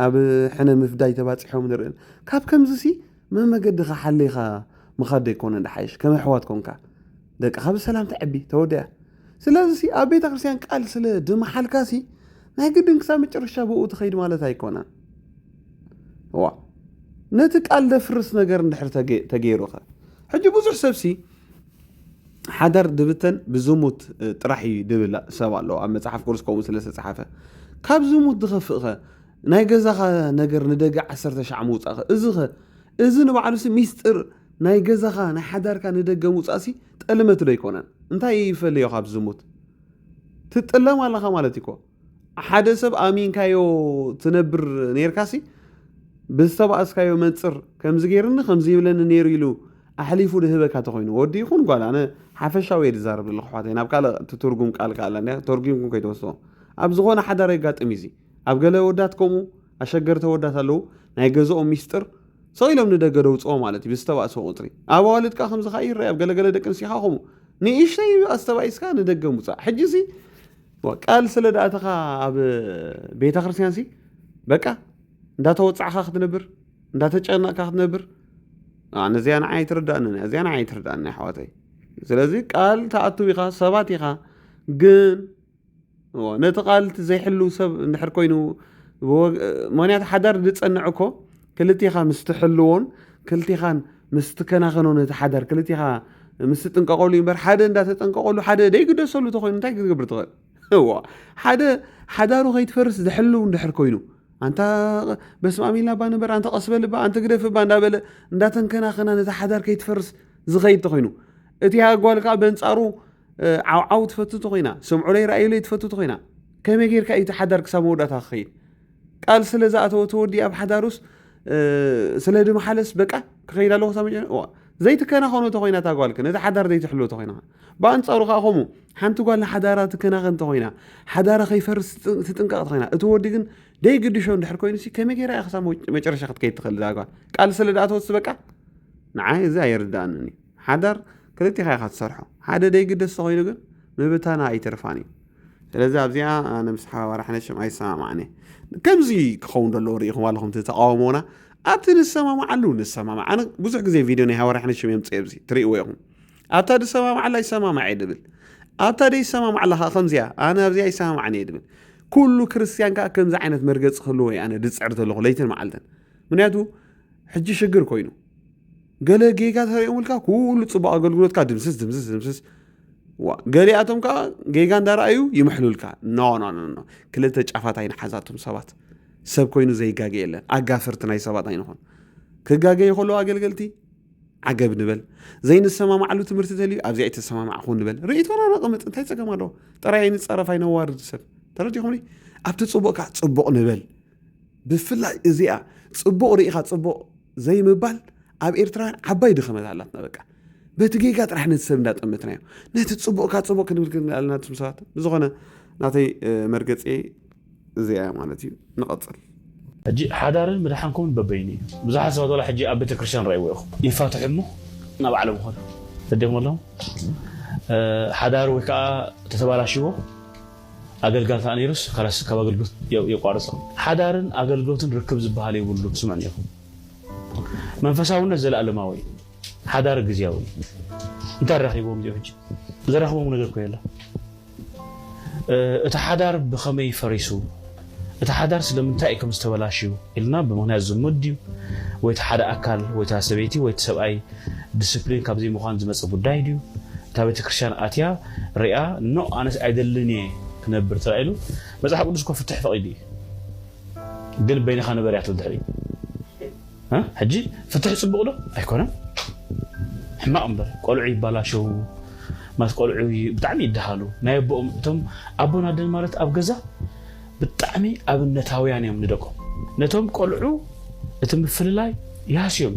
ኣብ ሕነ ምፍዳይ ተባፂሖም ንርኢ ካብ ከምዚ ሲ መመገድኻ ሓለይኻ ምኻድ ኣይኮነ እንዳሓይሽ ከመይ ኣሕዋት ኮንካ ደቅኻ ብሰላም ተዕቢ ተወድያ ስለዚ ሲ ኣብ ቤተ ክርስቲያን ቃል ስለ ድመሓልካ ሲ ናይ ግድን ክሳብ መጨረሻ ብኡ ትኸይድ ማለት ኣይኮነን ነቲ ቃል ደፍርስ ነገር እንድሕር ተገይሩኸ ሕጂ ብዙሕ ሰብ ሲ ሓዳር ድብተን ብዝሙት ጥራሕ እዩ ድብል ሰብ ኣሎ ኣብ መፅሓፍ ቅዱስ ከምኡ ስለ ዝተፅሓፈ ካብ ዝሙት ዝኸፍእኸ ናይ ገዛኻ ነገር ንደገ 10,000 ምውፃእኸ እዚ ንባዕሉ ሲ ሚስጥር ናይ ገዛኻ ናይ ሓዳርካ ንደገ ምውፃእሲ ጠልመት ዶ ይኮነን እንታይ ይፈልዮ ካብ ዝሙት ትጥለም ኣለኻ ማለት ይኮ ሓደ ሰብ ኣሚንካዮ ትነብር ነርካሲ ብዝተባእስካዮ መንፅር ከምዚ ገይርኒ ከምዚ ይብለኒ ነይሩ ኢሉ ኣሕሊፉ ድህበካ ተኮይኑ ወዲ ይኹን ጓል ኣነ ሓፈሻዊ እየ ዝዛረብ ዘለኹ ኣሕዋተይ ናብ ካልእ ትርጉም ቃል ካላ ተርጊምኩም ከይተወስቶ ኣብ ዝኾነ ሓዳር የጋጥም እዙ ኣብ ገለ ወዳት ከምኡ ኣሸገርተ ወዳት ኣለዉ ናይ ገዝኦም ሚስጥር ሰኢሎም ንደገ ደውፅኦ ማለት እዩ ብዝተባእሶ ቁፅሪ ኣብ ኣዋልድካ ከምዚ ካ ይርአ ኣብ ገለገለ ደቂ ኣንስቲኻ ከምኡ ንእሽተይ ኣስተባኢስካ ንደገ ምውፃእ ሕጂ ሲ ቃል ስለ ዳእተኻ ኣብ ቤተ ክርስቲያን ሲ በቃ እንዳተወፃዕካ ክትነብር እንዳተጨነቕካ ክትነብር ነዚያ ንዓይ ኣይትርዳእኒ እዚያ ንዓይ ኣይትርዳእኒ ኣሕዋተይ ስለዚ ቃል ተኣትው ኢኻ ሰባት ኢኻ ግን ነቲ ቃል ዘይሕሉ ሰብ እንድሕር ኮይኑ ምክንያቱ ሓዳር ዝፀንዕ እኮ ክልቲኻ ምስ ትሕልዎን ክልቲኻን ምስ ትከናኸኖን እቲ ሓዳር ክልቲኻ ምስ ትጥንቀቐሉ እምበር ሓደ እንዳተጠንቀቐሉ ሓደ ደይግደሰሉ ተኮይኑ እንታይ ክትገብር ትኽእል ሓደ ሓዳሩ ከይትፈርስ ዝሕልው እንድሕር ኮይኑ አንተ በስማሚልና ባንበር አንተ ቀስበልባ አንተ ግደፍባ እንዳበለ እንዳተንከናኸና ነታ ሓዳር ከይትፈርስ ዝኸይድ ተኮይኑ እቲ ያጓልካ በንጻሩ ዓውዓው ትፈትቶ ኮይና ስምዑለይ ራእዩለይ ትፈትቶ ኮይና ከመይ ጌርካ እቲ ሓዳር ክሳብ መውዳእታ ክኸይድ ቃል ስለ ዝኣተወ ተወዲ ኣብ ሓዳሩስ ስለ ድመሓለስ በቃ ክኸይድ ኣለዎ ዘይትከናኸኑ ተኾይና እታ ጓል ነቲ ሓዳር ዘይትሕልዎ ተኾይና ብኣንጻሩ ከዓ ከምኡ ሓንቲ ጓል ንሓዳራ ትከናኸን ተኾይና ሓዳራ ከይፈርስ ትጥንቀቕ ተኾይና እቲ ወዲ ግን ደይግድሾ እንድሕር ኮይኑ ከመይ ጌራ እያ ክሳብ መጨረሻ ክትከይድ ትኽእል እዛ ጓል ቃል ስለ ደኣ ተወስድ በቃ ንዓይ እዚ ኣየርዳእኒ ሓዳር ክልቲኻ ኢኻ ትሰርሖ ሓደ ደይግደስ ተኾይኑ ግን ምብታና ኣይትርፋን እዩ ስለዚ ኣብዚኣ ኣነ ምስ ሓዋራ ሓነሽም ኣይሰማማዕነ ከምዚ ክኸውን ደለዎ ርኢኹም ኣለኹም ተቃወሞና ኣብቲ ንሰማማዓሉ ንሰማማዕ ኣነ ብዙሕ ግዜ ቪድዮ ናይ ሓዋራ ሓነሽም የምፅእ ብዚ ትርእይዎ ኢኹም ኣብታ ድሰማማዓላ ይሰማማዕ እየ ድብል ኣብታ ደይሰማማዓላ ከዓ ከምዚኣ ኣነ ኣብዚኣ ይሰማማዕኒ እየ ድብል ኩሉ ክርስቲያን ከዓ ከምዚ ዓይነት መርገፂ ክህልዎ እየ ኣነ ድፅዕር ዘለኹ ለይትን መዓልተን ምክንያቱ ሕጂ ሽግር ኮይኑ ገለ ጌጋ ተሪኦም ኢልካ ኩሉ ፅቡቅ ኣገልግሎትካ ድምስስ ገሊኣቶም ከዓ ጌጋ እንዳረኣዩ ይምሕሉልካ ኖ ክልተ ጫፋት ኣይንሓዛቶም ሰባት ሰብ ኮይኑ ዘይጋገ የለን ኣጋፍርቲ ናይ ሰባት ኣይንኾን ክጋገ ይኸለዎ ኣገልገልቲ ዓገብ ንበል ዘይንሰማማዕሉ ትምህርቲ ተልዩ ኣብዚኣ ኣይተሰማማዕኹ ንበል ርእቶና ነቕምጥ እንታይ ፀገም ኣለዎ ጥራይ ኣይንፀረፍ ኣይነዋርድ ሰብ ተረዲኹምኒ ኣብቲ ፅቡቕካ ፅቡቕ ንበል ብፍላይ እዚኣ ፅቡቕ ርኢኻ ፅቡቕ ዘይምባል ኣብ ኤርትራውያን ዓባይ ድኸመት ኣላትና በቃ በቲ ጌጋ ጥራሕ ነቲ ሰብ እንዳጠመትናዮ ነቲ ፅቡቕካ ፅቡቕ ክንብል ኣለናትም ሰባት ብዝኾነ ናተይ መርገፂ እዚኣ ማለት እዩ ንቐፅል ሕጂ ሓዳርን ምድሓንኩምን በበይኒ እዩ ብዙሓት ሰባት ወላ ሕጂ ኣብ ቤተክርስትያን ረእይዎ ኢኹም ይፋትሑ እሞ ናብ ዓለም ኾነ ተደግሞ ኣለኹም ሓዳር ወይ ከዓ ተተባላሽዎ ኣገልጋልታ ነይሩስ ካላስ ካብ ኣገልግሎት የቋርፆ ሓዳርን ኣገልግሎትን ርክብ ዝበሃል የብሉ ስምዕኒ ኢኹም መንፈሳውነት ዘለኣለማዊ ሓዳር ግዝያዊ እንታይ ረኺቦም እዚኦ ሕጂ ዘረኽቦም ነገር ኮ የላ እቲ ሓዳር ብኸመይ ፈሪሱ እቲ ሓዳር ስለምንታይ ከም ዝተበላሽዩ ኢልና ብምክንያት ዝሙድ ድዩ ወይ እቲ ሓደ ኣካል ወይ እቲ ሰበይቲ ወይ እቲ ሰብኣይ ዲስፕሊን ካብዚ ምዃን ዝመፅእ ጉዳይ ድዩ እታ ቤተክርስትያን ኣትያ ሪኣ ኖ ኣነስ ኣይደልን እየ ክነብር ተራኢሉ መፅሓፍ ቅዱስ ኮ ፍትሕ ፈቒዱ እዩ ግን በይንኻ ነበርያ ትድሕሪ ሕጂ ፍትሕ ፅቡቕ ዶ ኣይኮነን ሕማቕ እምበር ቆልዑ ይባላሸው ማለት ቆልዑ ብጣዕሚ ይድሃሉ ናይ ኣቦኦም እቶም ኣቦና ደን ማለት ኣብ ገዛ ብጣዕሚ ኣብነታውያን እዮም ንደቆም ነቶም ቆልዑ እቲ ምፍልላይ ያስዮም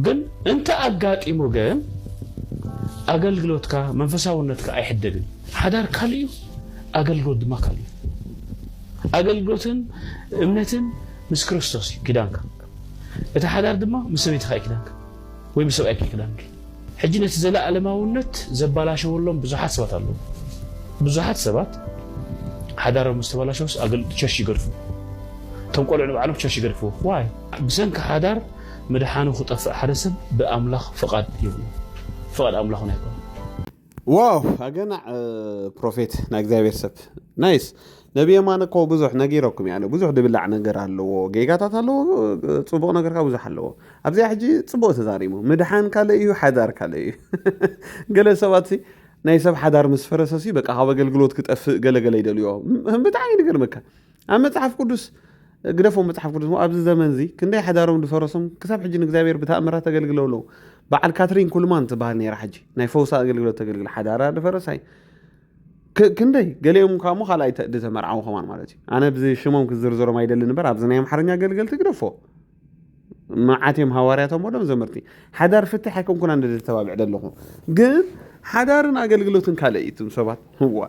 ግን እንተ ኣጋጢሙ ግን ኣገልግሎትካ መንፈሳውነትካ ኣይሕደግን ሓዳር ካልእ እዩ ኣገልግሎት ድማ ካልእ እዩ ኣገልግሎትን እምነትን ምስ ክርስቶስ ኪዳንካ እቲ ሓዳር ድማ ምስ ሰበይትካ ኪዳንካ ወይ ምስ ሰብኣይካ ኪዳንካ ሕጂ ነቲ ዘለኣለማውነት ዘባላሸወሎም ብዙሓት ሰባት ኣለዉ ብዙሓት ሰባት ሓዳሮም ምስ ተባላሸውስ ቸርች ይገድፉ እቶም ቆልዑ ንባዕሎም ቸርች ይገድፉ ዋይ ብሰንኪ ሓዳር ምድሓኑ ክጠፍእ ሓደ ሰብ ብኣምላኽ ፍቓድ ይብሉ ፍቓድ ኣምላኽ ናይ ኮነ ዋው ኣገናዕ ፕሮፌት ናይ እግዚኣብሔር ሰብ ናይስ ነቢ የማነ እኮ ብዙሕ ነጊረኩም ያለ ብዙሕ ድብላዕ ነገር ኣለዎ ጌጋታት ኣለዎ ፅቡቕ ነገርካ ብዙሕ ኣለዎ ኣብዚኣ ሕጂ ፅቡቕ ተዛሪሙ ምድሓን ካለ እዩ ሓዳር ካለ እዩ ገለ ሰባት ናይ ሰብ ሓዳር ምስ ፈረሰሲ በቃ ካብ ኣገልግሎት ክጠፍእ ገለገለ ይደልዮ ብጣዕሚ ንገርመካ ኣብ መፅሓፍ ቅዱስ ግደፎም መፅሓፍ ቅዱስ ኣብዚ ዘመን እዚ ክንደይ ሓዳሮም ዝፈረሶም ክሳብ ሕጂ ንእግዚኣብሔር ብተኣምራት ተገልግለው ኣለዉ በዓል ካትሪን ኩልማን ትበሃል ነይራ ሕጂ ናይ ፈውሳ ኣገልግሎት ተገልግል ሓዳራ ድፈረሳይ ክንደይ ገሊኦም ከዓ ሞ ካልኣይ ተመርዓው ኸማን ማለት እዩ ኣነ ብዚ ሽሞም ክዝርዝሮም ኣይደሊ ንበር ኣብዚ ናይ ኣምሓርኛ ኣገልገልቲ ግደፎ መዓትዮም ሃዋርያቶም ሞዶም ዘመርቲ ሓዳር ፍትሕ ኣይኮንኩና እንደተባብዕ ደለኹ ግን ሓዳርን ኣገልግሎትን ካልእ እዩ እቶም ሰባት ዋ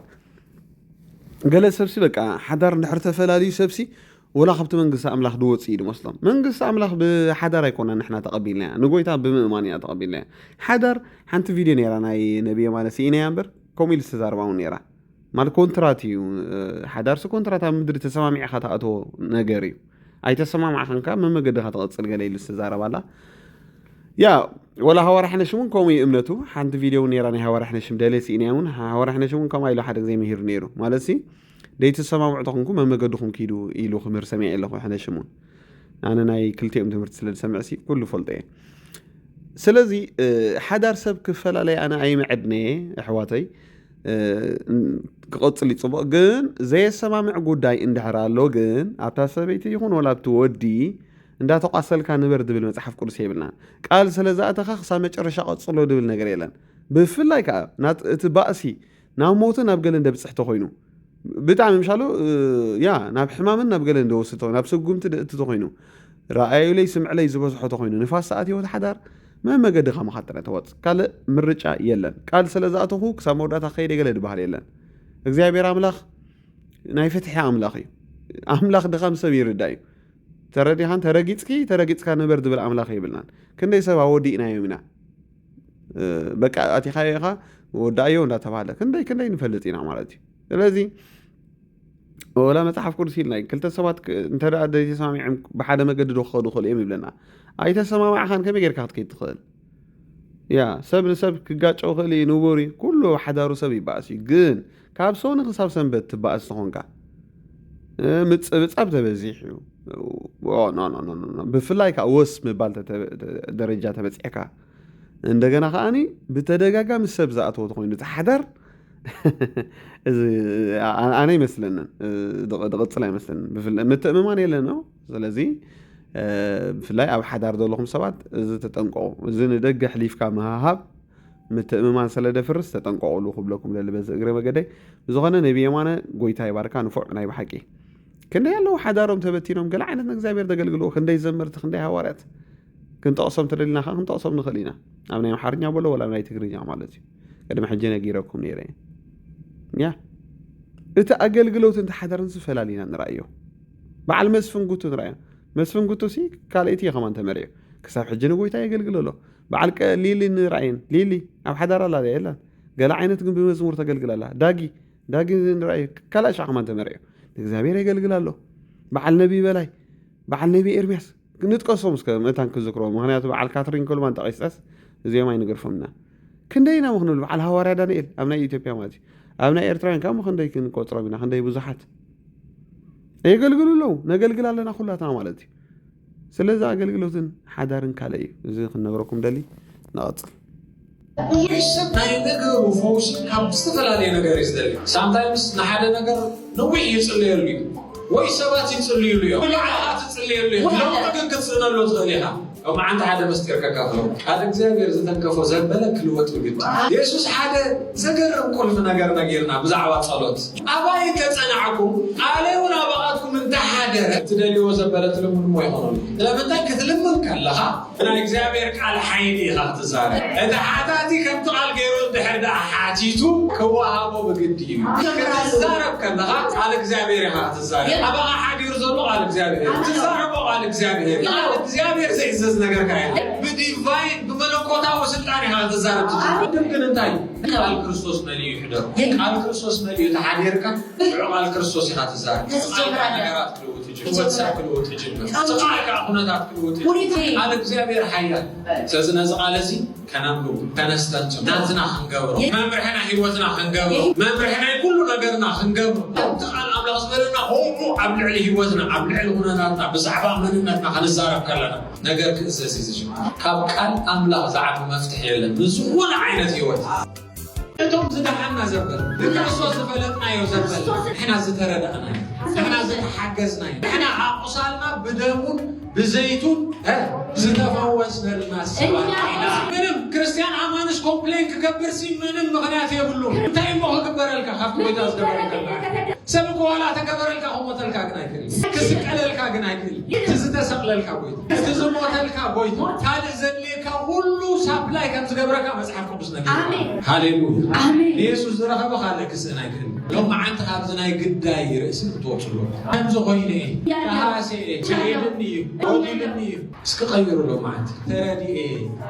ገለ ሰብሲ በቃ ሓዳር እንድሕር ተፈላለዩ ሰብሲ ወላ ካብቲ መንግስቲ ኣምላኽ ድወፅ እዩ ድመስሎም መንግስቲ ኣምላኽ ብሓዳር ኣይኮና ንሕና ተቐቢልና ንጎይታ ብምእማን እያ ተቐቢልና ሓዳር ሓንቲ ቪድዮ ነይራ ናይ ነቢ የማነ ሲኢናያ እምበር ከምኡ ኢሉ ዝተዛረባውን ነይራ ማለት ኮንትራት እዩ ሓዳርሲ ኮንትራት ኣብ ምድሪ ተሰማሚዕኻ ተኣትዎ ነገር እዩ ኣይተሰማምዕኸንካ መመገድኻ ተቐፅል ገለ ኢሉ ዝተዛረባላ ያ ወላ ሃዋርያ ሓነሽም እውን ከምኡ እዩ እምነቱ ሓንቲ ቪድዮ ነይራ ናይ ሃዋርያ ሓነሽም ደለ ሲኢናያ እውን ሃዋርያ ሓነሽም እውን ከምኡ ኢሉ ሓደ ግዜ ምሂር ነይሩ ማለት ሲ ደይተሰማምዑ ተኾንኩ መመገድኹም ኪዱ ኢሉ ክምህር ሰሚዐ ኣለኹ ሓነሽም እውን ኣነ ናይ ክልቲኦም ትምህርቲ ስለ ዝሰምዕ ሲ ኩሉ ፈልጦ እየ ስለዚ ሓዳር ሰብ ክፈላለየ ኣነ ኣይምዕድነ ኣሕዋተይ ክቐፅል ይፅቡቕ ግን ዘየሰማምዕ ጉዳይ እንድሕር ኣሎ ግን ኣብታ ሰበይቲ ይኹን ወላ ኣብቲ ወዲ እንዳተቋሰልካ ንበር ድብል መፅሓፍ ቅዱስ የብልና ቃል ስለዝኣተኻ ክሳብ መጨረሻ ቀፅሎ ድብል ነገር የለን ብፍላይ ከዓ እቲ ባእሲ ናብ ሞትን ናብ ገለ እንደብፅሕ ተኾይኑ ብጣዕሚ ምሻሉ ያ ናብ ሕማምን ናብ ገለ እንደወስድ ተኾይኑ ናብ ስጉምቲ ደእቲ ተኾይኑ ረኣዩ ለይ ስምዕ ለይ ዝበዝሖ ተኾይኑ ንፋስ ሰዓት ህይወት ሓዳር ما مقدخ ما خاطر توص قال مرجع يلن قال سلازاته كسا موداتا خيد يقلد بحال يلن እግዚአብሔር አምላኽ ናይ ፍትሒ አምላኽ እዩ አምላኽ ድኻም ሰብ ይርዳዩ ተረዲኻን ተረጊጽካ ነበር ዝብል አምላኽ ይብልናን ክንደይ ሰብ አወዲእናዮ ኢና በቃ አቲኻይኻ ወዳዮ እንዳተባለ ክንደይ ንፈልጥ ኢና ማለት እዩ ስለዚ ወላ መጽሐፍ ቅዱስ ይልናይ ክልተ ሰባት እንተዳ ተሰማሚዖም በሓደ መገዲ ደኸዱ ኸሉ እዮም ይብለና ኣይተሰማማዕኻን ከመይ ጌርካ ክትከይድ ትኽእል ያ ሰብ ንሰብ ክጋጨው ኽእል ንጎሪ ኩሉ ሓዳሩ ሰብ ይባእስ ግን ካብ ሰውን ክሳብ ሰንበት ትባእስ ትኾንካ ምጽብጻብ ተበዚሕ እዩ ኖ ብፍላይ ከዓ ወስ ምባል ደረጃ ተበፂዕካ እንደገና ከዓኒ ብተደጋጋሚ ሰብ ዝኣተወ ተኾይኑ ዝሓደር ኣነ ይመስለንን ድቕፅል ኣይመስለንን ምትእምማን የለን ነው ስለዚ ብፍላይ ኣብ ሓዳር ዘለኹም ሰባት እዚ ተጠንቀቑ እዚ ንደገ ሕሊፍካ መሃሃብ ምትእምማን ስለደፍርስ ተጠንቀቑሉ ክብለኩም ለሊ በዚ እግረ መገደይ ዝኾነ ነቢየማነ ጎይታ ይባርካ ንፉዕ ናይ ብሓቂ ክንደይ ኣለዉ ሓዳሮም ተበቲኖም ገለ ዓይነት እግዚኣብሔር ተገልግልዎ ክንደይ ዘመርቲ ክንደይ ሃዋርያት ክንጠቕሶም ተደሊና ካ ክንጠቕሶም ንኽእል ኢና ኣብ ናይ ኣምሓርኛ በሎ ወላ ናይ ትግርኛ ማለት እዩ ቅድሚ ሕጂ ነጊረኩም ነይረ ያ እቲ ኣገልግሎት እንተ ሓዳርን ዝፈላለዩና ንራእዮ በዓል መስፍን ጉቱ ንራእዮ መስፍን ጉቱ ሲ ካልእቲ ኸማን ተመርዮ ክሳብ ሕጂ ንጎይታ የገልግል ኣሎ በዓል ሊሊ ንራእየን ሊሊ ኣብ ሓዳር ኣላ የላን ገለ ዓይነት ግን ብመዝሙር ተገልግላላ ዳጊ ንራእዮ ካልእ ሻ ኸማን ተመርዮ እግዚአብሔር የገልግል ኣሎ በዓል ነቢ በላይ በዓል ነቢ ኤርምያስ ንጥቀሶም እስከ መታን ክዝክሮ ምክንያቱ በዓል ካትሪን ኮልማን ተቐይስጠስ እዚኦም ኣይንገርፎምና ክንደይና ምኽንብል በዓል ሃዋርያ ዳንኤል ኣብ ናይ ኢትዮጵያ ማለት እዩ ኣብ ናይ ኤርትራውያን ካብ ክንደይ ክንቆፅሮም ኢና ክንደይ ብዙሓት የገልግሉ ኣለዉ ነገልግል ኣለና ኩላትና ማለት እዩ ስለዚ ኣገልግሎትን ሓዳርን ካልእ እዩ እዚ ክንነግረኩም ደሊ ንቐፅል ወይሰብ ናይ ነገሩ ፈውሲ ካብ ዝተፈላለየ ነገር እዩ ዝደሊ ሳምታይምስ ንሓደ ነገር ነዊሕ ይፅልየሉ እዩ ወይ ሰባት ይፅልዩሉ እዮም ልዓት ይፅልየሉ እዮም ሎም ነገር ክትስእነሎ ትኽእል ኢኻ ማዓንቲ ሓደ መስጢር ከካፍሎ ሓደ እግዚኣብሔር ዝተንከፎ ዘበለ ክልወጥ ግድ የሱስ ሓደ ዘገርም ቁልፍ ነገር ነጊርና ብዛዕባ ጸሎት ኣባይ ተጸናዕኩም ኣለውን ኣባቓትኩም እንተሓደረ ትደልይዎ ዘበለ ትልሙን ሞ ይኾነሉ ስለምንታይ ክትልምን ከለኻ ናይ እግዚኣብሔር ቃል ሓይሊ ኢኻ ክትዛረብ እቲ ሓታቲ ከምቲ ቃል ገይሩ ድሕር ዳ ሓቲቱ ክወሃቦ ብግዲ እዩ ክትዛረብ ከለኻ ቃል እግዚኣብሔር ኢኻ ክትዛረብ ኣባቓ ሓዲሩ ዘሎ ቃል እግዚኣብሔር ትዛረቦ ቃል እግዚአብሔር እግዚአብሔር ዘይዘዝ ነገር ካያ በዲቫይን በመለኮታው ስልጣን ይሃ ተዛረብ ግን እንታይ ቃል ክርስቶስ መልዩ ይሕደር ቃል ክርስቶስ መልዩ ተሓዲርካ ቃል ክርስቶስ ይሃ ተዛረብ ነገራት ክልውት ይጅብ ወትሳክ ክልውት ይጅብ ተቃልካ ሁነታት ክልውት ቃል እግዚአብሔር ሓያል ስለዚህ ነዚ ቃለዚ ከናምሉ ተነስተንጭ ናትና ክንገብሮ መምርሕና ህይወትና ክንገብሮ መምርሕና ኩሉ ነገርና ክንገብሮ ቃል ኣምላኽ ዝበለና ሁሉ ኣብ ልዕሊ ህይወትና ኣብ ልዕሊ ሁነታትና ብዛዕባ መንነትና ክንዛረብ ከለና ነገር ክእዘዝ ይዝጅብ ካብ ቃል ኣምላኽ ዝዓቢ መፍትሒ የለን ንዝኾነ ዓይነት ህይወት እቶም ዝደሓና ዘበል ንክርስቶስ ዝፈለጥናዮ ዘበል ንሕና ዝተረዳእናዮ ንሕና ዝተሓገዝናዮ ንሕና ኣቁሳልና ብደሙን ብዘይቱን ዝተፈወስነልና ሰባት ኢና ምንም ክርስቲያን ኣማንስ ኮምፕሌን ክገብር ሲ ምንም ምክንያት የብሉ እንታይ እሞ ክግበረልካ ካብቲ ጎይታ ዝገበረልካ ሰብ እኮ ዋላ ተገበረልካ ክሞተልካ ግን ኣይክእል ክስቀለልካ ግን ኣይክእል እቲ ዝተሰቕለልካ ጎይታ እቲ ዝሞተልካ ጎይታ ካልእ ዘድልየካ ሁሉ ሳፕላይ ከም ዝገበረካ መፅሓፍ ቅዱስ ነገር ሃሌሉያ ንየሱስ ዝረኸበ ካልእ ክስእን ኣይክእል ሎማዓንቲ ካብዚ ናይ ግዳይ ርእሲ ክትወፅሎ ከምዚ ኮይነ ካሃሴ ጀይድኒ እዩ ጎዲልኒ እዩ እስኪ ቀይሩ ሎማዓንቲ ተረዲኤ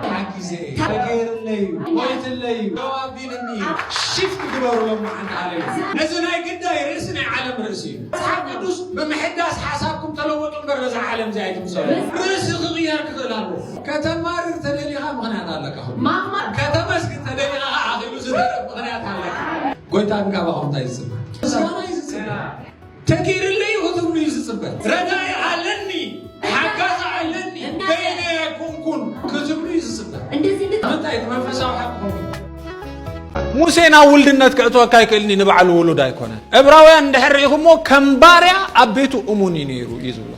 ሓጊዘ ተገይርለዩ ሞይትለዩ ደዋቢልኒ እዩ ሽፍት ግበሩ ሎማዓንቲ ሃሌሉያ እዚ ናይ ግዳይ ርእሲ ናይ ዓለም ርእሲ እዩ መፅሓፍ ቅዱስ ብምሕዳስ ሓሳብኩም ተለወጡ እምበር ነዚ ዓለም እዚ ኣይትምሰሉ ርእሲ ክቕየር ክኽእል ኣሎ ከተማርር ተደሊኻ ምክንያት ኣለካ ከተመስግን ተደሊኻ ኣኺሉ ዝደረብ ምክንያት ኣለካ ጎይታ ብካባኹም እንታይ ዝፅበል ዝኮነ እዩ ዝፅበል ተገይርለዩ ክትብሉ እዩ ዝፅበል ረዳኢ ኣለኒ ሓጋዝ ኣለኒ በይነ ኩንኩን ክትብሉ እዩ ዝፅበል ምንታይ እቲ መንፈሳዊ ሓቂ ኾኑ ሙሴና ውልድነት ከእትወካ ይክእልኒ ንበዓሉ ውሉድ ኣይኮነን ዕብራውያን እንድሕር ሪኢኹሞ ከም ባርያ ኣብ ቤቱ እሙን እዩ ነይሩ እዩ ዝብሎ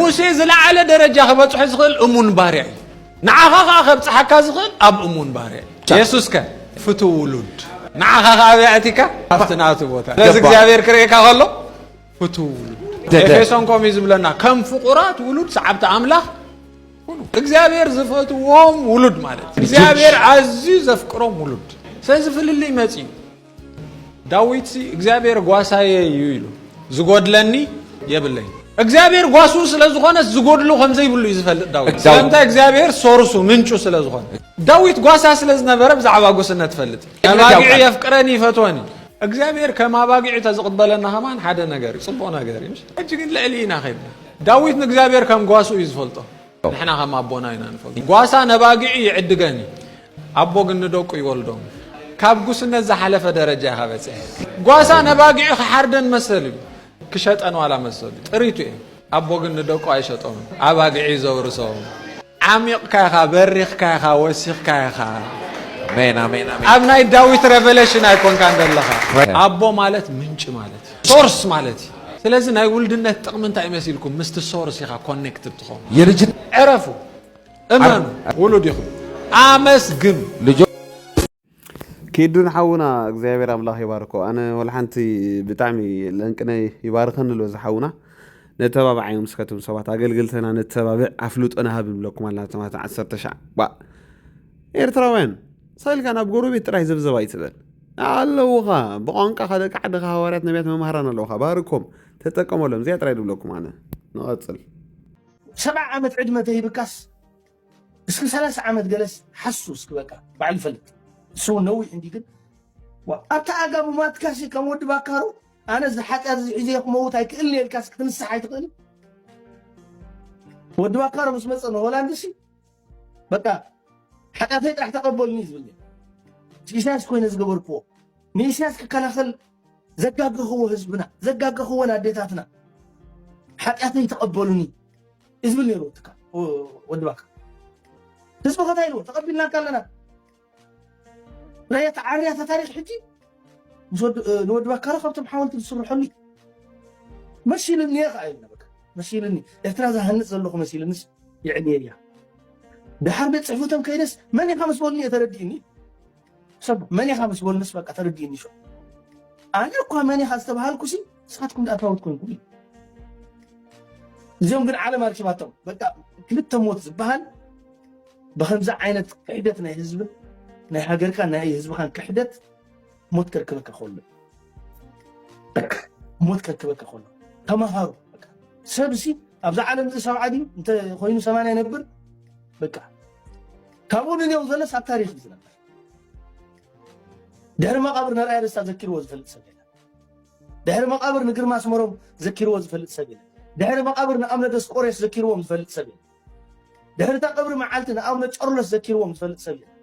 ሙሴ ዝለዓለ ደረጃ ክበፅሑ ዝኽእል እሙን ባርያ እዩ ንዓኻ ከዓ ከብፅሓካ ዝኽእል ኣብ እሙን ባርያ እዩ የሱስ ከ ፍቱው ውሉድ ንዓኻ ከዓ ኣብያእቲካ ኣብቲ ናቱ ቦታ ነዚ እግዚኣብሔር ክርእካ ከሎ ፍቱው ውሉድ ኤፌሶን ከምኡ ዝብለና ከም ፍቁራት ውሉድ ሰዓብቲ ኣምላኽ ይኮኑ እግዚአብሔር ዝፈትዎም ውሉድ ማለት እግዚአብሔር አዝዩ ዘፍቅሮም ውሉድ ስለዚህ ፍልልይ መጺ ዳዊት እግዚአብሔር ጓሳዬ እዩ ኢሉ ዝጎድለኒ የብለኝ እግዚአብሔር ጓሱ ስለዝኾነ ዝጎድሉ ከምዘ ይብሉ ይዝፈልጥ ዳዊት ስለምታ እግዚአብሔር ሶርሱ ምንጩ ስለዝኾነ ዳዊት ጓሳ ስለዝነበረ ብዛዕባ ጎስነት ፈልጥ አባጊዕ የፍቅረኒ ይፈትወኒ እግዚአብሔር ከማባጊዕ ተዝቅበለና ከማን ሓደ ነገር ጽቦ ነገር ይምሽ እጅግን ለዕሊና ኸይድ ዳዊት ንእግዚአብሔር ከም ጓሱ ይዝፈልጦ ንሕና ከም አቦና ኢና ንፈልጦ ጓሳ ነባጊዕ ይዕድገኒ አቦ ግን ደቁ ይወልዶም ካብ ጉስነት ዝሓለፈ ደረጃ ያበጽ ጓሳ ነባጊዕ ሓርደን መሰል ክሸጠን ዋላ መሰል ጥሪቱ አቦ ግን ደቁ አይሸጦም አባጊዕ ዘውርሶም ዓሚቕካ ኢኻ በሪኽካ ኢኻ ወሲኽካ ኢኻ አሜን አሜን አሜን አብናይ ዳዊት ሬቨሌሽን አይኮንካ እንደለኻ አቦ ማለት ምንጭ ማለት ሶርስ ማለት ስለዚህ ናይ ውልድነት ጥቅም እንታይ ይመስልኩም ምስቲ ሶርስ ኢኻ ኮኔክትድ ትኾኑ የልጅ ዕረፉ እመኑ ውሉድ ይኹን አመስግኑ كيدون حونا እግዚአብሔር አምላኽ ይባርኮ አነ ወልሓንቲ ብጣዕሚ ለንቅነ ይባርከን ሎ ዝሓውና ነተባባዓይ ምስከቱም ሰባት አገልግልተና ነተባብዕ አፍሉጦና ሀብ ብለኩም አላተማ 10 ሸዕባ ኤርትራውያን ሰልካ ናብ ጎረቤት ጥራይ ዘብዘባ ይትበል ኣለውኻ ብቋንቋ ካደቃ ዓድኻ ሐዋርያት ነቢያት መምሃራን ኣለውኻ ባርኮም ተጠቀመሎም እዚያ ጥራይ ድብለኩም አነ ንቐፅል 7 ዓመት ዕድመ ተሂብካስ እስኪ 30 ዓመት ገለስ ሓሱ እስኪ በቃ በዓል ፈልጥ سو نوي عندي قد وأبتا أقام ما تكاسي كمود باكارو أنا زحاتي إذا موت هاي كل اللي الكاس تنسح هاي تقولي ود باكارو بس مثلا ولا عندي بقى حتى فيت راح تقبل نيز بالله تيساس كوين زقبر فوق نيساس ككلاخل زقاق هو حزبنا زقاق هو ناديتاتنا حتى يتقبلوني إزبلني روتك ود باكار تسبق هايلو تقبلنا كلنا رايت عريات تاريخ حجي نود بكره خبطم حاولت تصرحوني ماشي لني قايلنا بك ماشي لني اعتراض هنص لكم ماشي لنس يعني يا ده حرب صحفتهم كيدس من يخمس بولني ترديني سب من يخمس بولنس بقى ترديني شو انا اكو من يحسبها لكم شي ساعتكم اتفاوتكم كل زين ግን ዓለም አርኪባቶም በቃ ክልተ ሞት ዝበሃል በኸምዛ ዓይነት ክሕደት ናይ ህዝብን ናይ ሃገርካ ናይ ህዝብኻን ክሕደት ሞት ከርክበካ ኾሎ ሞት ከርክበካ ኾሎ ተማሃሩ በቃ ሰብሲ ኣብዛ ዓለም እዚ ሰብዓ ድዩ እንተ ኮይኑ 80 ነብር በቃ ካብኡ ንኔው ዘለስ ኣብ ታሪክ ዝነበር ድሕሪ መቃብር ነርኣያ ደስታ ዘኪርዎ ዝፈልጥ ሰብ የለን ድሕሪ መቃብር ንግርማ ኣስመሮም ዘኪርዎ ዝፈልጥ ሰብ የለን ድሕሪ መቃብር ንኣምነ ደስቆሬስ ዘኪርዎም ዝፈልጥ ሰብ የለን ድሕሪ እታ ቀብሪ መዓልቲ ንኣምነ ጨርሎስ ዘኪርዎም ዝፈልጥ ሰብ የለን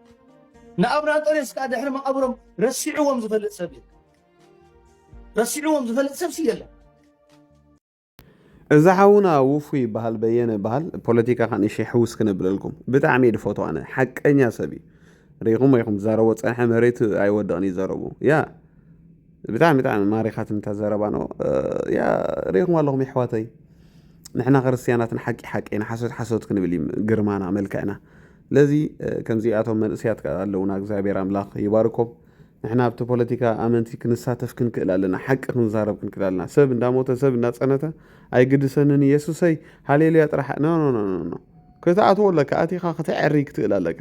ንኣብና አንጦንዮስ ከዓ ድሕሪ መቃብሮም ረሲዕዎም ዝፈልጥ ሰብ የለን ረሲዕዎም ዝፈልጥ ሰብ የለን እዛ ሓውና ውፉ ይበሃል በየነ ይበሃል ፖለቲካ ካንእሽ ሕውስ ክነብለልኩም ብጣዕሚ ድፎቶ ኣነ ሓቀኛ ሰብ እዩ ሪኢኹም ኢኹም ዝዛረቦ ፀንሐ መሬት ኣይወድቕን ይዘረቡ ያ ብጣዕሚ ማሪኻት እንተዘረባኖ ያ ሪኢኹም ኣለኹም ይሕዋተይ ንሕና ክርስቲያናትን ሓቂ ሓቂና ሓሶት ክንብል ግርማና መልክዕና ለዚ ከምዚኣቶም መንእስያት ኣለውና እግዚአብሔር ኣምላኽ ይባርኮም ንሕና ኣብቲ ፖለቲካ ኣመንቲ ክንሳተፍ ክንክእል ኣለና ሓቂ ክንዛረብ ክንክእል ኣለና ሰብ እንዳሞተ ሰብ እንዳፀነተ ኣይግድሰንን ኢየሱሰይ ሃሌሉያ ጥራሕ ኖ ክትኣትዎ ኣለካ ኣቲኻ ክትዕሪ ክትእል ኣለካ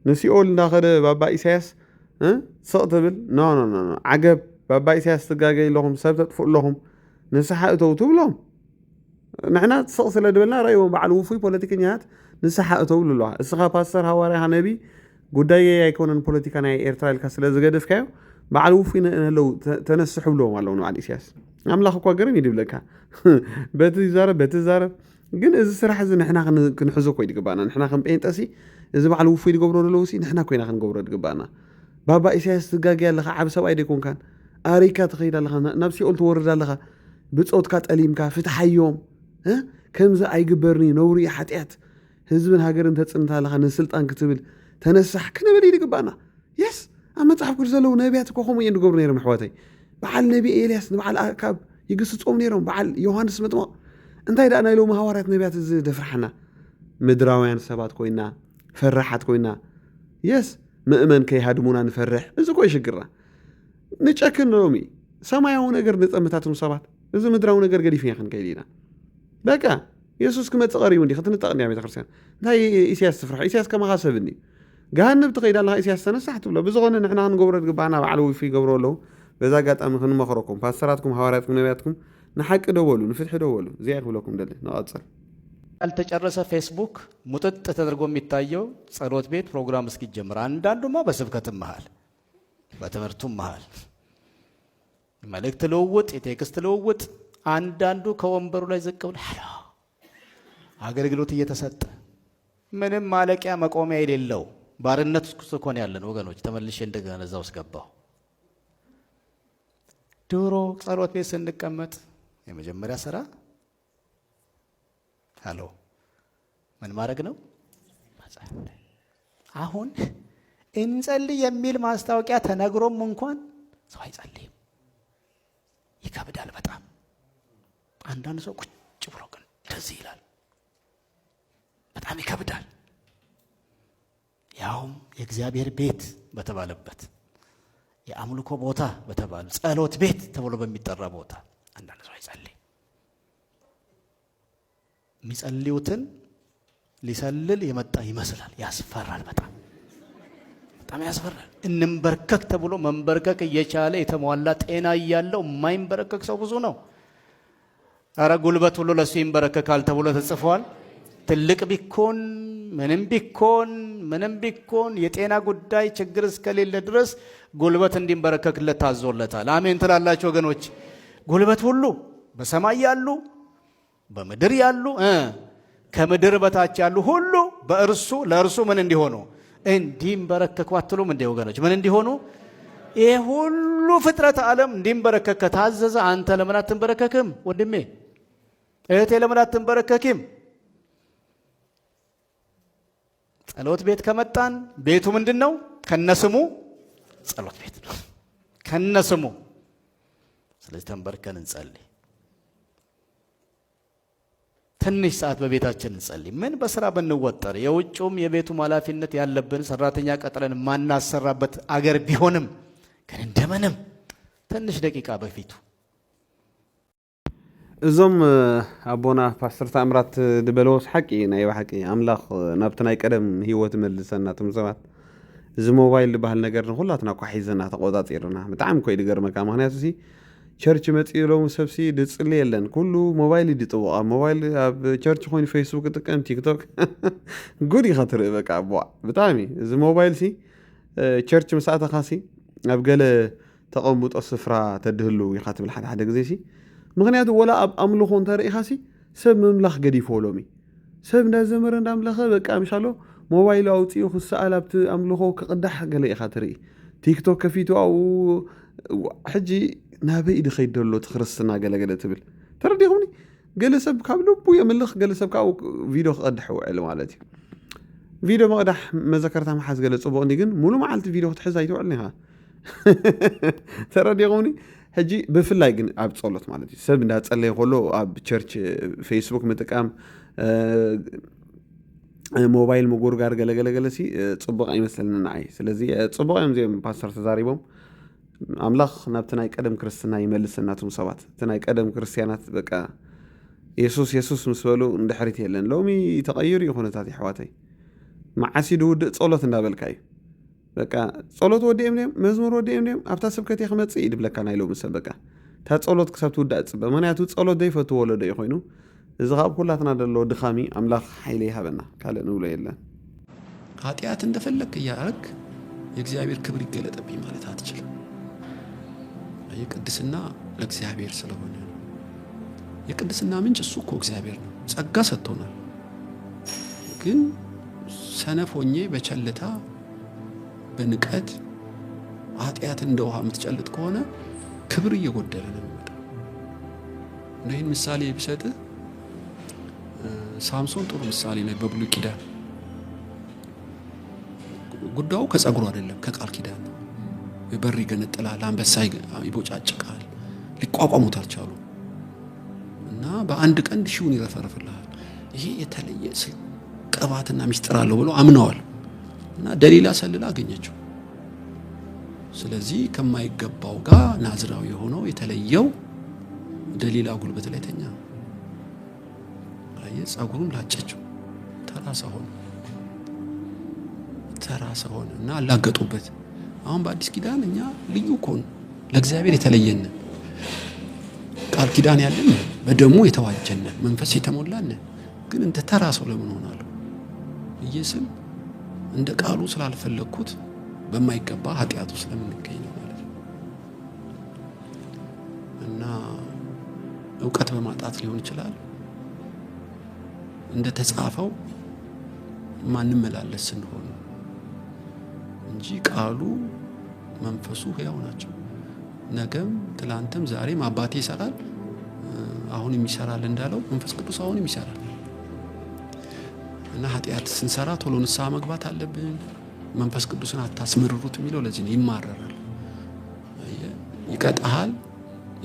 ንሲኦል እንዳኸደ ባባ ኢሳያስ ስቕ ትብል ኖ ዓገብ ባባ ኢሳያስ ትጋገይ ኣለኹም ሰብ ተጥፍኡ ኣለኹም ንስሓ እተው ትብሎም ንሕና ስቕ ስለ ድበልና ረእይዎም በዓል ውፉይ ፖለቲከኛት ንስሓ እተው ኣለዋ እስኻ ፓስተር ሃዋርያ ነቢ ጉዳይ ኣይኮነን ፖለቲካ ናይ ኤርትራ ኢልካ ስለ ዝገደፍካዮ በዓል ውፉይ ነለው ተነስሑ ብለዎም ኣለዉ ንበዓል ኢሳያስ ኣምላኽ እኳ ገርም ይድብለካ በቲ ዛረብ ግን እዚ ስራሕ እዚ ንሕና ክንሕዞ ኮይ ድግባእና ንሕና ከም ጴንጠሲ እዚ በዓል ውፉይ ድገብሮ ዘለውሲ ንሕና ኮይና ክንገብሮ ድግባእና ባባ ኢሳያስ ትጋገይ ኣለኻ ዓብ ሰብኣይ ደይኮንካን ኣሪካ ትኸይድ ኣለኻ ናብ ሲኦል ትወርድ ኣለኻ ብፆትካ ጠሊምካ ፍትሓዮም ከምዚ ኣይግበርኒ ነውሪ ሓጢኣት ህዝብን ሃገርን ተፅንታ ኣለኻ ንስልጣን ክትብል ተነሳሕ ክንብል ይድግባእና የስ ኣብ መፅሓፍ ቅዱስ ዘለዉ ነቢያት እኮ ከምኡ እዮም ዝገብሩ ነይሮም ኣሕዋተይ በዓል ነቢ ኤልያስ ንበዓል ኣካብ ይግስፆም ነይሮም በዓል ዮሃንስ መጥምቕ እንታይ ዳኣ ናይ ሎሚ ሃዋርያት ነቢያት እዚ ደፍርሓና ምድራውያን ሰባት ኮይና ፈራሓት ኮይና የስ ምእመን ከይሃድሙና ንፈርሕ እዚ ኮ ይሽግርና ንጨክን ሎሚ ሰማያዊ ነገር ንፀምታትም ሰባት እዚ ምድራዊ ነገር ገዲፍና ክንከይድ ኢና በቃ ኢየሱስ ክመጽእ ቀሪቡ እንዲ ክትንጠቕኒ ቤተ ክርስቲያን እንታይ ኢሳያስ ትፍራሕ ኢሳያስ ከመኻሰብኒ ገሃነብ ትኸይዳ ኣለኻ ኢሳያስ ተነሳሕ ትብሎ ብዝኾነ ንሕና ክንገብሮ ግባእና በዓል ውይፉ ይገብሮ ኣለዉ በዛ ኣጋጣሚ ክንመኽረኩም ፓስተራትኩም ሃዋርያትኩም ነቢያትኩም ንሓቂ ደወሉ ንፍትሒ ደወሉ እዚኣ ክብለኩም ደሊ ንቐፅል ያልተጨረሰ ፌስቡክ ሙጥጥ ተደርጎ የሚታየው ጸሎት ቤት ፕሮግራም እስኪጀምር አንዳንዱማ በስብከትም መሃል በትምህርቱም መሃል መልእክት ልውውጥ የቴክስት ልውውጥ አንዳንዱ ከወንበሩ ላይ ዝቅ ብሎ ሄሎ አገልግሎት እየተሰጠ ምንም ማለቂያ መቆሚያ የሌለው ባርነት ውስጥ እኮ ነው ያለን ወገኖች። ተመልሼ እንደገና እዛ ውስጥ ገባሁ። ድሮ ጸሎት ቤት ስንቀመጥ የመጀመሪያ ስራ ሄሎ ምን ማድረግ ነው? አሁን እንጸልይ የሚል ማስታወቂያ ተነግሮም እንኳን ሰው አይጸልይም። ይከብዳል በጣም። አንዳንድ ሰው ቁጭ ብሎ ግን እንደዚህ ይላል። በጣም ይከብዳል። ያውም የእግዚአብሔር ቤት በተባለበት የአምልኮ ቦታ በተባለ ጸሎት ቤት ተብሎ በሚጠራ ቦታ አንዳንድ ሰው አይጸልይም። የሚጸልዩትን ሊሰልል የመጣ ይመስላል። ያስፈራል። በጣም ያስፈራል። እንንበርከክ ተብሎ መንበርከክ እየቻለ የተሟላ ጤና እያለው የማይንበረከክ ሰው ብዙ ነው። አረ ጉልበት ሁሉ ለሱ ይንበረከካል ተብሎ ተጽፏል። ትልቅ ቢኮን ምንም ቢኮን የጤና ጉዳይ ችግር እስከሌለ ድረስ ጉልበት እንዲንበረከክለት ታዞለታል። አሜን ትላላችሁ ወገኖች? ጉልበት ሁሉ በሰማይ ያሉ በምድር ያሉ ከምድር በታች ያሉ ሁሉ ለእርሱ ምን እንዲሆኑ እንዲንበረከኩ አትሉም እንዴ ወገኖች? ምን እንዲሆኑ? ይሄ ሁሉ ፍጥረት ዓለም እንዲንበረከክ ታዘዘ። አንተ ለምን አትንበረከክም? ወንድሜ እህቴ ለምን አትንበረከክም? ጸሎት ቤት ከመጣን ቤቱ ምንድነው? ከነስሙ ጸሎት ቤት ነው። ከነስሙ። ስለዚህ ተንበርከን እንጸልይ። ትንሽ ሰዓት በቤታችን እንጸልይ። ምን በስራ ብንወጠር የውጭውም የቤቱም ኃላፊነት ያለብን ሰራተኛ ቀጥረን ማናሰራበት አገር ቢሆንም ግን እንደምንም ትንሽ ደቂቃ በፊቱ እዞም አቦና ፓስተር ታምራት ድበለዎስ ሓቂ ናይ ሓቂ ኣምላኽ ናብቲ ናይ ቀደም ህይወት መልሰና ቶም ሰባት እዚ ሞባይል ዝበሃል ነገር ንኩላትና እኳ ሒዘና ተቆፃፂርና ብጣዕሚ ኮይ ድገርመካ ምክንያቱ ሲ ቸርች መፂሎም ሰብሲ ድፅሊ የለን ኩሉ ሞባይል ይድጥወቃ ሞባይል ኣብ ቸርች ኮይኑ ፌስቡክ ጥቀም ቲክቶክ ጉድ ኢኻ ትርኢ በቃ ኣቦ ብጣዕሚ እዚ ሞባይል ሲ ቸርች ምስኣተኻ ሲ ኣብ ገለ ተቐምጦ ስፍራ ተድህሉ ኢኻ ትብል ሓደ ግዜ ሲ ምክንያቱ ወላ ኣብ ኣምልኾ እንተርኢኻ ሲ ሰብ ምምላኽ ገዲፎሎሚ ሰብ እንዳዘመረ እንዳምለኸ በቃ ምሻሎ ሞባይል ኣውፅኡ ክሰኣል ኣብቲ ኣምልኾ ክቕዳሕ ገለ ኢኻ ትርኢ ቲክቶክ ከፊቱ ኣብኡ ሕጂ ናበይ ኢድ ኸይድ ደሎ እቲ ክርስትና ገለገለ ትብል ተረዲኹምኒ ገለ ሰብ ካብ ልቡ የምልኽ ገለ ሰብ ካብኡ ቪድዮ ክቐድሕ ውዕል ማለት እዩ ቪድዮ መቕዳሕ መዘከርታ መሓዝ ገለ ፅቡቕ እንዲ ግን ሙሉ መዓልቲ ቪድዮ ክትሕዝ ኣይትውዕልኒ ኢኻ ተረዲኹምኒ ሕጂ ብፍላይ ግን ኣብ ጸሎት ማለት እዩ ሰብ እንዳጸለየ ከሎ ኣብ ቸርች ፌስቡክ ምጥቃም ሞባይል ምጉርጋር ገለገለገለ ሲ ፅቡቕ ኣይመስለኒ ንዓይ ስለዚ ፅቡቕ እዮም እዚኦም ፓስተር ተዛሪቦም ኣምላኽ ናብቲ ናይ ቀደም ክርስትና ይመልሰናቶም ሰባት እቲ ናይ ቀደም ክርስቲያናት በቃ የሱስ ምስ በሉ እንድሕሪት የለን ሎሚ ተቐይሩ እዩ ኩነታት ኣሕዋተይ መዓሲ ድውድእ ጸሎት እንዳበልካ እዩ በቃ ጸሎት ወዲኦም ነም መዝሙር ወዲኦም ነም ኣብታ ስብከት ክመጽእ ይድብለካ ናይ ሎሚ ሰብ በቃ እታ ጸሎት ክሳብ ትውዳእ ፅበ ምክንያቱ ጸሎት ዘይፈትዎ ወለዶ እዩ ኮይኑ እዚ ካብ ኩላትና ደሎ ድኻሚ ኣምላኽ ሓይለ ይሃበና ካልእ ንብሎ የለን ኃጢአት እንደፈለክ እያረግ የእግዚአብሔር ክብር ይገለጥብኝ ማለት አትችልም የቅድስና ለእግዚአብሔር ስለሆነ የቅድስና ምንጭ እሱ እኮ እግዚአብሔር ነው ጸጋ ሰጥቶናል ግን ሰነፍ ሆኜ በቸልታ በንቀት ኃጢአት እንደ ውሃ የምትጨልጥ ከሆነ ክብር እየጎደለ ነው የሚመጣው ይህን ምሳሌ ቢሰጥ ሳምሶን ጥሩ ምሳሌ ነው በብሉይ ኪዳን ጉዳዩ ከጸጉሩ አይደለም ከቃል ኪዳን ነው የበር ይገነጥላል አንበሳ ይቦጫጭቃል ሊቋቋሙት አልቻሉም እና በአንድ ቀን ሺውን ይረፈረፍልሃል ይሄ የተለየ ቅባትና ሚስጥር አለው ብሎ አምነዋል እና ደሊላ ሰልላ አገኘችው ስለዚህ ከማይገባው ጋር ናዝራዊ ሆኖ የተለየው ደሊላ ጉልበት ላይ ተኛ ጸጉሩን ላጨችው። ተራ ሰው ሆነ እና አላገጡበት። አሁን በአዲስ ኪዳን እኛ ልዩ ኮን ለእግዚአብሔር የተለየን ቃል ኪዳን ያለን በደሙ የተዋጀን መንፈስ የተሞላን ግን እንደ ተራ ሰው ለምን ሆናለሁ ኢየሱስ እንደ ቃሉ ስላልፈለኩት በማይገባ ኃጢአቱ ስለምንገኝ ነው ማለት ነው። እና ዕውቀት በማጣት ሊሆን ይችላል እንደ ተጻፈው ማንም መላለስ እንደሆነ እንጂ ቃሉ መንፈሱ ሕያው ናቸው። ነገም ትላንትም ዛሬም አባቴ ይሰራል አሁንም ይሰራል እንዳለው መንፈስ ቅዱስ አሁንም ይሰራል። እና ኃጢአት ስንሰራ ቶሎ ንስሐ መግባት አለብን። መንፈስ ቅዱስን አታስመርሩት የሚለው ለዚህ ነው። ይማረራል፣ ይቀጣሃል፣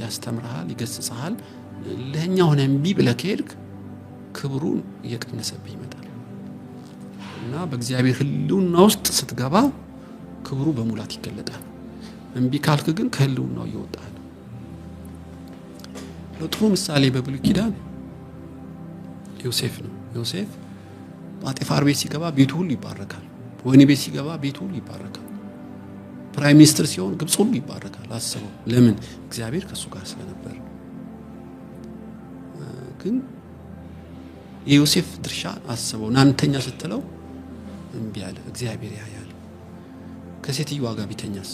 ያስተምርሃል፣ ይገስጽሃል። ለኛ ሆነ እምቢ ብለህ ከሄድክ ክብሩን እየቀነሰብህ ይመጣል። እና በእግዚአብሔር ሕልውና ውስጥ ስትገባ ክብሩ በሙላት ይገለጣል። እምቢ ካልክ ግን ከሕልውናው ይወጣል። ለጥሩ ምሳሌ በብሉይ ኪዳን ዮሴፍ ነው። ዮሴፍ ጳጢፋር ቤት ሲገባ ቤቱ ሁሉ ይባረካል። ወህኒ ቤት ሲገባ ቤቱ ሁሉ ይባረካል። ፕራይም ሚኒስትር ሲሆን ግብጽ ሁሉ ይባረካል። አስበው፣ ለምን? እግዚአብሔር ከሱ ጋር ስለነበር። ግን የዮሴፍ ድርሻ አስበው፣ ናንተኛ ስትለው እምቢ አለ። እግዚአብሔር ያያል። ከሴትዮዋ ጋር ቢተኛስ?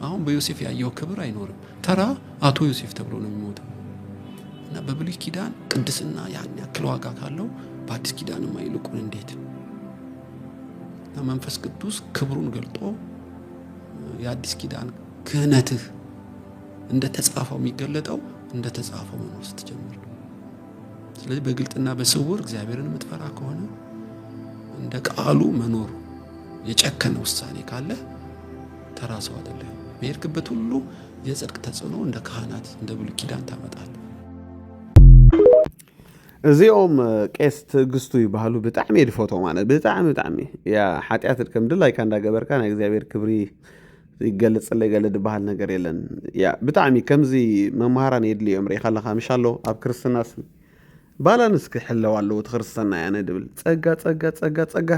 አሁን በዮሴፍ ያየው ክብር አይኖርም። ተራ አቶ ዮሴፍ ተብሎ ነው የሚሞተው። እና በብሉይ ኪዳን ቅድስና ያን ያክል ዋጋ ካለው በአዲስ ኪዳንም አይልቁን እንዴት! እና መንፈስ ቅዱስ ክብሩን ገልጦ የአዲስ ኪዳን ክህነትህ እንደ ተጻፈው የሚገለጠው እንደ ተጻፈው መኖር ስትጀምር። ስለዚህ በግልጥና በስውር እግዚአብሔርን የምትፈራ ከሆነ እንደ ቃሉ መኖር የጨከነ ውሳኔ ካለ ተራ ሰው አይደለም። በሄድክበት ሁሉ የጽድቅ ተጽዕኖ እንደ ካህናት እንደ ብሉይ ኪዳን ታመጣል። እዚኦም ቄስ ትዕግስቱ ይባሃሉ። ብጣዕሚ ድፎቶ ማለት ብጣዕሚ ያ ሓጢአት ከም ድላይካ እንዳገበርካ ናይ እግዚአብሔር ክብሪ ይገለጽለይ ገለ ድባሃል ነገር የለን። ያ ብጣዕሚ ከምዚ መምሃራን የድልዮም ሪኢኻ ኣለኻ ምሻሎ ኣብ ክርስትናስ ባላንስ ክሕለው ኣለዎ እቲ ክርስትና ያነ ድብል ፀጋ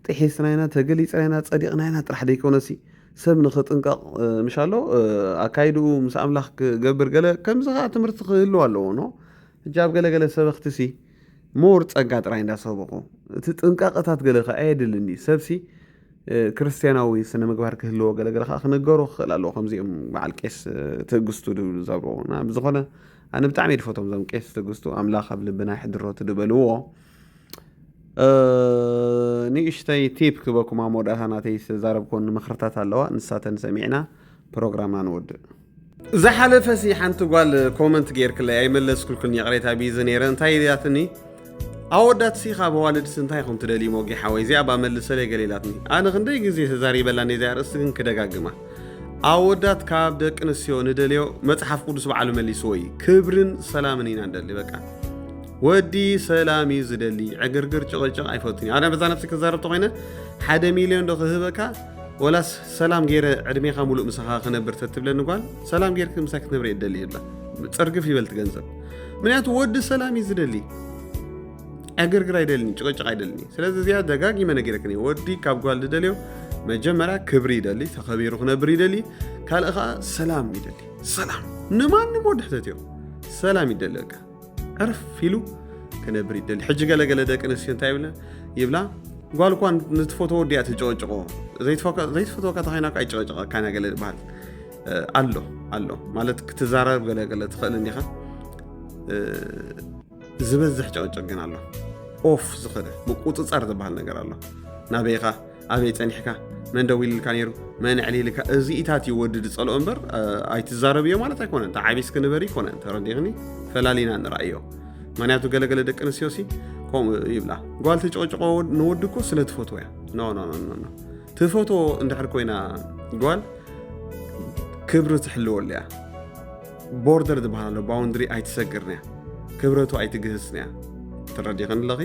ጥሒስና ኢና ተገሊፅና ኢና ፀዲቕና ኢና ጥራሕ ደይኮነሲ ሰብ ንኽጥንቀቕ ምሻሎ ኣካይድኡ ምስ ኣምላኽ ክገብር ገለ ከምዚ ከዓ ትምህርቲ ክህልው ኣለዎ ኖ ሕጂ ኣብ ገለገለ ሰበኽቲሲ ሞር ፀጋ ጥራይ እንዳሰበቑ እቲ ጥንቃቐታት ገለ ከዓ ኣየድልኒ ሰብሲ ክርስቲያናዊ ስነ ምግባር ክህልዎ ገለገለ ከዓ ክነገሮ ክኽእል ኣለዎ ከምዚኦም በዓል ቄስ ትዕግስቱ ድብሉ ዘብርዎ ና ብዝኾነ ኣነ ብጣዕሚ ድፈቶም ዞም ቄስ ትዕግስቱ ኣምላኽ ኣብ ልብና ይሕድሮ ትድበልዎ ንእሽተይ ቲፕ ክበኩም ኣመወዳእታ ናተይ ዝዛረብኮን ምክርታት ኣለዋ ንሳተን ሰሚዕና ፕሮግራምና ንወድእ። ዝሓለፈሲ ሓንቲ ጓል ኮመንት ጌርክለይ ኣይመለስኩልክን የቕሬታ ቢዝ ነይረ እንታይ ድያትኒ ኣወዳትሲ ካብ ኣዋልድሲ እንታይ ከም ትደልዩ ሞጊሓ ወይ እዚኣ ባመልሰለይ ገሊላትኒ ኣነ ክንደይ ግዜ ተዛሪበላ ነዚኣ ርእሲ ግን ክደጋግማ ኣወዳት ካብ ደቂ ኣንስትዮ ንደልዮ መፅሓፍ ቅዱስ በዓሉ መሊስዎ እዩ ክብርን ሰላምን ኢና ንደሊ በቃ ወዲ ሰላም እዩ ዝደሊ ዕግርግር ጭቕጭቕ ኣይፈቱን እዩ። ኣነ በዛ ነፍሲ ክዛረብ ተኾይነ 1 ሚልዮን ዶ ክህበካ ወላስ ሰላም ገይረ ዕድሜኻ ሙሉእ ምሳኻ ክነብር ተትብለኒ ጓል ሰላም ጌርክ ምሳይ ክትነብር እየ ትደሊ ይብላ ፅርግፍ ይበልቲ ገንዘብ ምክንያቱ ወዲ ሰላም እዩ ዝደሊ ዕግርግር ኣይደልኒ ጭቕጭቕ ኣይደልኒ። ስለዚ እዚኣ ደጋጊመ ነገረክኒ ወዲ ካብ ጓል ዝደልዮ መጀመርያ ክብሪ ይደሊ ተኸቢሩ ክነብር ይደሊ ካልእ ከዓ ሰላም ይደሊ ሰላም ንማንም ወዲ ሕተትዮ ሰላም ይደሊ በቃ ዕርፍ ኢሉ ክነብር ይደሊ። ሕጂ ገለገለ ደቂ ኣንስትዮ እንታይ ይብላ ጓል እኳ ንትፈትዎ ወዲ እያ ትጨቕጭቆ ዘይትፈትወካ ተኸይናካ ኣይጨቕጭቐካ ገለ ዝበሃል ኣሎ ማለት ክትዛረብ ገለገለ ትኽእል እኒኻ ዝበዝሕ ጨቕጭቕ ግን ኣሎ ኦፍ ዝኽእል ምቁፅፃር ዝበሃል ነገር ኣሎ ናበይኻ ኣበይ ፀኒሕካ መን ደው ኢልካ ነይሩ መን ዕሊልካ እዚ ኢታት ይወዲ ዝፀልኦ እምበር ኣይትዛረብ እዮ ማለት ኣይኮነን ተዓቢስ ክንበር ይኮነን ተረዲኽኒ ፈላሊና ንረኣዮ ምክንያቱ ገለገለ ደቂ ኣንስትዮ ሲ ከምኡ ይብላ ጓል ትጨቕጭቆ ንወዲ እኮ ስለ ትፈትዎ እያ ኖ ትፈትዎ እንድሕር ኮይና ጓል ክብሪ ትሕልወሉ እያ ቦርደር ዝበሃል ኣሎ ባውንድሪ ኣይትሰግርን እያ ክብረቱ ኣይትግህስን እያ ትረዲኽን ኣለኺ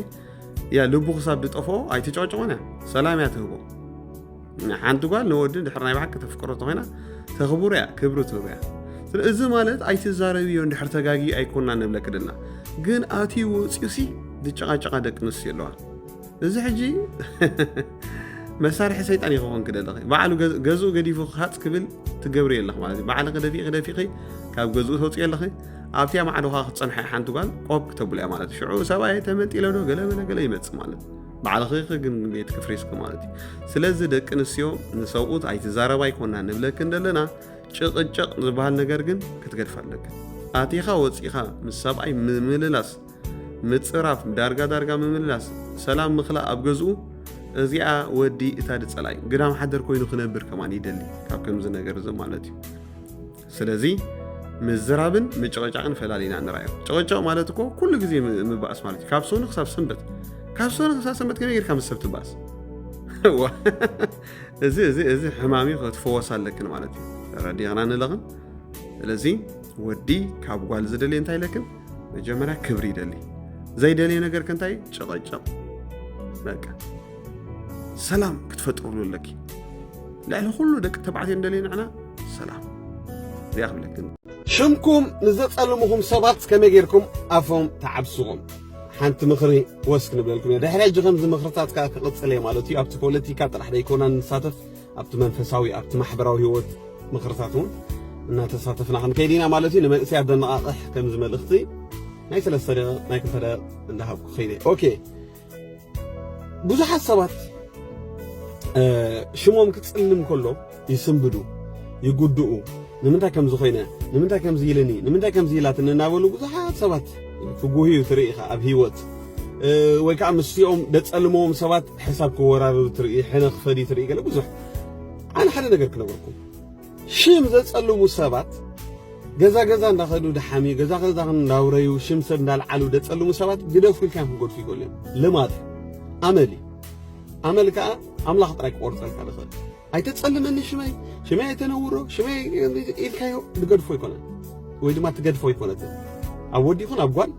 ያ ልቡ ክሳብ ድጠፎ ኣይትጨቕጭቆን እያ ሰላም እያ ትህቦ ሓንቲ ጓል ንወዲ ድሕር ናይ ባሕቂ ተፍቅሮ ተኾይና ተኽቡር እያ ክብሪ ትህቦ እያ። እዚ ማለት ኣይትዛረብ እዮ እንድሕር ተጋጊ ኣይኮንና ንብለክድና ግን ኣትዩ ወፂኡሲ ዝጨቃጨቃ ደቂ ኣንስትዮ ኣለዋ እዚ ሕጂ መሳርሒ ሰይጣን ይኸውን ክደለኺ ባዕሉ ገዝኡ ገዲፉ ክሃፅ ክብል ትገብር የለኽ ማለት እዩ ባዕልኺ ደፊኺ ካብ ገዝኡ ተውፅእ የለኺ ኣብቲያ ማዕዶኻ ክትፀንሐ ሓንቲ ጓል ቆብ ክተብሉ እያ ማለት እዩ ሽዑ ሰብኣይ ተመንጢለ ዶ ገለ ይመፅእ ማለት ባዕልኺ ግን ቤት ክፍሪስክ ማለት እዩ ስለዚ ደቂ ኣንስትዮ ንሰብኡት ኣይትዛረባ ይኮና ንብለክ እንደለና ጭቕጭቕ ዝበሃል ነገር ግን ክትገድፍ ኣለክ ኣቲኻ ወፂኻ ምስ ሰብኣይ ምምልላስ ምፅራፍ ዳርጋ ምምልላስ ሰላም ምኽላእ ኣብ ገዝኡ እዚኣ ወዲ እታ ድፀላይ ግዳም ሓደር ኮይኑ ክነብር ከማን ይደሊ ካብ ከምዚ ነገር እዚ ማለት እዩ ስለዚ ምዝራብን ምጭቕጫቕን ፈላሊና ንራዮ ጭቕጭቕ ማለት እኮ ኩሉ ግዜ ምባእስ ማለት እዩ ካብ ሶኒ ክሳብ ሰንበት ከመይ ጌርካ ምስ ሰብ ትባእስ እዚ ሕማሚ ክትፈወስ ኣለክን ማለት እዩ ተረዲቕና ንለኽን ስለዚ ወዲ ካብ ጓል ዝደልየ እንታይ ለክን መጀመርያ ክብሪ ይደሊ ዘይደልየ ነገር ከንታይ ጭቕጭቕ በቃ ሰላም ክትፈጥሩሉ ኣለኪ ልዕሊ ኩሉ ደቂ ተባዕትዮ እንደልየ ንዕና ሰላም እዚኣ ክብለክን ሽምኩም ንዘፀልሙኹም ሰባት ከመይ ጌርኩም ኣፎም ተዓብስዎም ሓንቲ ምኽሪ ወስክ ንብለልኩም እየ ድሕሪ ሕጂ ከምዚ ምኽርታት ከዓ ክቕፅል እየ ማለት እዩ ኣብቲ ፖለቲካ ጥራሕ ደይኮና ንሳተፍ ኣብቲ መንፈሳዊ ኣብቲ ማሕበራዊ ሂወት ምኽርታት እውን እናተሳተፍና ክንከይድ ኢና ማለት እዩ ንመንእሰያት ዘነቓቕሕ ከምዚ መልእኽቲ ናይ 3 ደቂቕ ናይ 2 ደቂቕ እንዳሃብኩ ከይደ ኦኬ ብዙሓት ሰባት ሽሞም ክፅልም ከሎ ይስንብዱ ይጉድኡ ንምንታይ ከምዚ ኮይነ ንምንታይ ከምዚ ኢለኒ ንምንታይ ከምዚ ኢላትን እናበሉ ብዙሓት ሰባት ክጉህዩ ትርኢ ኢኻ ኣብ ሂወት ወይ ከዓ ምስኦም ደፀልሞም ሰባት ሕሳብ ክወራረዱ ትርኢ ሕነ ክፈዲ ትርኢ ገለ ብዙሕ ኣነ ሓደ ነገር ክነገርኩም ሽም ዘፀልሙ ሰባት ገዛ እንዳኸዱ ድሓሚ ገዛ እንዳውረዩ ሽም ሰብ እንዳልዓሉ ደፀልሙ ሰባት ግደፍ ኢልካ ክጎድፉ ይኽእሉ እዮም ልማድ ኣመል ከዓ ኣምላኽ ጥራይ ክቆርፀልካ ዝኽእል ኣይተፀልመኒ ሽመይ ኣይተነውሮ ሽመይ ኢልካዮ ዝገድፎ ይኮነን ወይ ድማ ትገድፎ ይኮነትን ኣብ ወዲ ይኹን ኣብ ጓል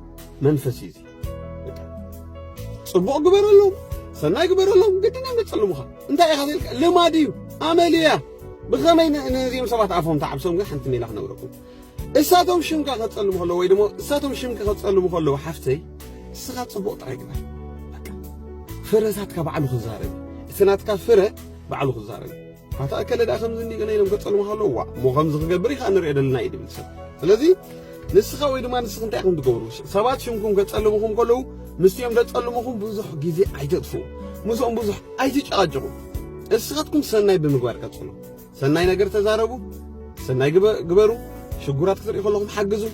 መንፈስ እዩ ፅቡቕ ግበረሎም ሰናይ ግበረሎም ግድና ደፀልሙኻ እንታይ ኢኻ ኢልካ ልማድ እዩ ኣመል እያ ብኸመይ ነዚኦም ሰባት ኣፎም ተዓብሶም ግን ሓንቲ ሜላ ክነግረኩም እሳቶም ሽምካ ከፀልሙ ከለዉ ወይ ድማ እሳቶም ሽምካ ከፀልሙ ከለዉ ሓፍተይ እስኻ ፅቡቕ ጥራይ ግበር ፍረታትካ ባዕሉ ክዛረብ እቲ ናትካ ፍረ ባዕሉ ክዛረብ ካታ እከለ ዳ ከምዚ ገለ ኢሎም ከፀልሙ ከለዉ ዋ ሞ ከምዚ ክገብር ኢኻ ንሪኦ ደለና እዩ ድብል ሰብ ስለዚ ንስኻ ወይ ድማ ንስኽ እንታይ ኢኹም ትገብሩ ሰባት ሽምኩም ከፀልሙኹም ከለዉ ምስኦም ደፀልሙኹም ብዙሕ ግዜ ኣይተጥፍኡ ምስኦም ብዙሕ ኣይትጨቃጨቑ እስኻትኩም ሰናይ ብምግባር ቀፅሉ ሰናይ ነገር ተዛረቡ ሰናይ ግበሩ ሽጉራት ክትሪኡ ከለኹም ሓግዙ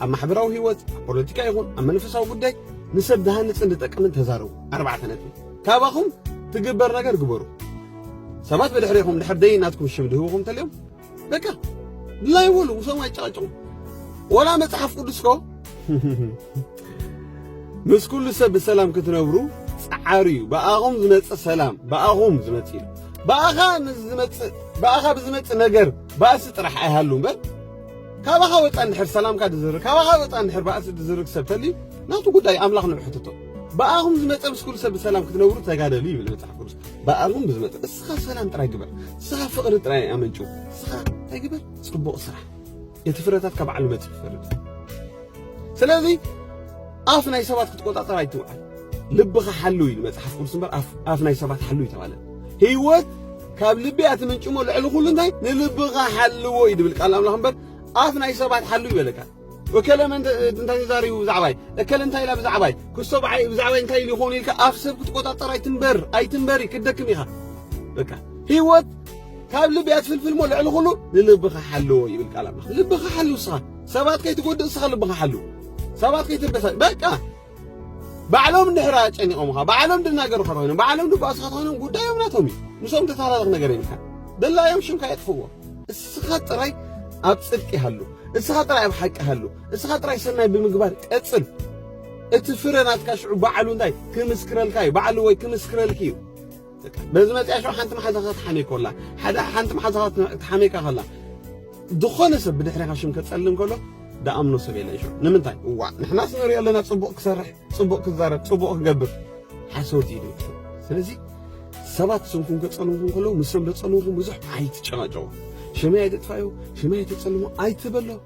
ኣብ ማሕበራዊ ሂወት ኣብ ፖለቲካ ይኹን ኣብ መንፈሳዊ ጉዳይ ንሰብ ዝሃንፅን ዝጠቅምን ተዛረቡ 4 ነጥቢ ካባኹም ትግበር ነገር ግበሩ ሰባት ብድሕሪኹም ድሕር ደይ ናትኩም ሽም ድህብኹም ተልዮም በቃ ድላይ በሉ ምስኦም ኣይጨቃጨቑ ወላ መፅሓፍ ቅዱስ ኮ ምስ ኩሉ ሰብ ብሰላም ክትነብሩ ፃዓር እዩ ብኣኹም ዝመፅእ ሰላም ብኣኹም ዝመፅእ እዩ ብኣኻ ብዝመፅእ ነገር ባእሲ ጥራሕ ኣይሃሉ እምበር ካባኻ ወፃ እንድሕር ሰላምካ ድዝርግ ካባኻ ወፃ እንድሕር ባእሲ ድዝርግ ሰብ ተልዩ ናቱ ጉዳይ ኣምላኽ ንውሕትቶ ብኣኹም ዝመፅእ ምስ ኩሉ ሰብ ብሰላም ክትነብሩ ተጋደሉ ይብል መፅሓፍ ቅዱስ ብኣኹም ብዝመፅእ እስኻ ሰላም ጥራይ ግበር እስኻ ፍቕሪ ጥራይ ኣመንጩ እስኻ እንታይ ግበር ፅቡቕ ስራሕ እቲ ፍረታት ካብ ባዕሉ መፅእ ይፈርድ ስለዚ ኣፍ ናይ ሰባት ክትቆጣጠር ኣይትውዓል ልብኻ ሓሉ ኢሉ መፅሓፍ ቅዱስ እምበር ኣፍ ናይ ሰባት ሓሉ ይተባለ ሂወት ካብ ልቢ ኣትምንጭሞ ልዕሊ ኩሉ እንታይ ንልብኻ ሓልዎ እዩ ድብል ቃል ኣምላኽ እምበር ኣፍ ናይ ሰባት ሓሉ ይበለካ ወከለ እንታይ ዛሪቡ ብዛዕባይ እከለ እንታይ ኢላ ብዛዕባይ ክሶ ብዛዕባይ እንታይ ኢሉ ይኾን ኢልካ ኣፍ ሰብ ክትቆጣጠር ኣይትንበሪ ክደክም ኢኻ በቃ ሂወት ካብ ልቢ ኣትፍልፍል ሞ ልዕሊ ኩሉ ንልብኻ ሓልዎ ይብል ቃል ኣምላኽ ልብኻ ሓሉ እስኻ ሰባት ከይትጎድእ እስኻ ልብኻ ሓሉ ሰባት ከይትበሳጭ በቃ ባዕሎም እንድሕር ጨኒቖምኻ ባዕሎም ድናገሩኻ ኮይኖም ባዕሎም ድባእስኻ ኮይኖም ጉዳዮም ናቶም እዩ ምስኦም ተተላለኽ ነገር የብልካ ደላዮም ሽምካ የጥፍዎ እስኻ ጥራይ ኣብ ጽድቂ ይሃሉ እስኻ ጥራይ ኣብ ሓቂ ይሃሉ እስኻ ጥራይ ሰናይ ብምግባር ቀጽል እቲ ፍረ ናትካ ሽዑ ባዕሉ እንታይ ክምስክረልካ እዩ ባዕሉ ወይ ክምስክረልክ እዩ በዚ መፅያ ሽዑ ሓንቲ መሓዛኻ ትሓሜካ ወላ ሓንቲ መሓዛኻ ትሓሜካ ከላ ዝኾነ ሰብ ብድሕሪኻ ሽም ከጸልም ከሎ دأمنو سبيل إيشو نمنتاي نحن نري لنا صبوق كسرح صبوق كزارب صبوق كجبر حسوتي دي سلزي سبات سنكون كتصلون كلهم مسلم تصلون بزح عيت تشاجو شماية تدفعوا شماية تصلون عيت تبلو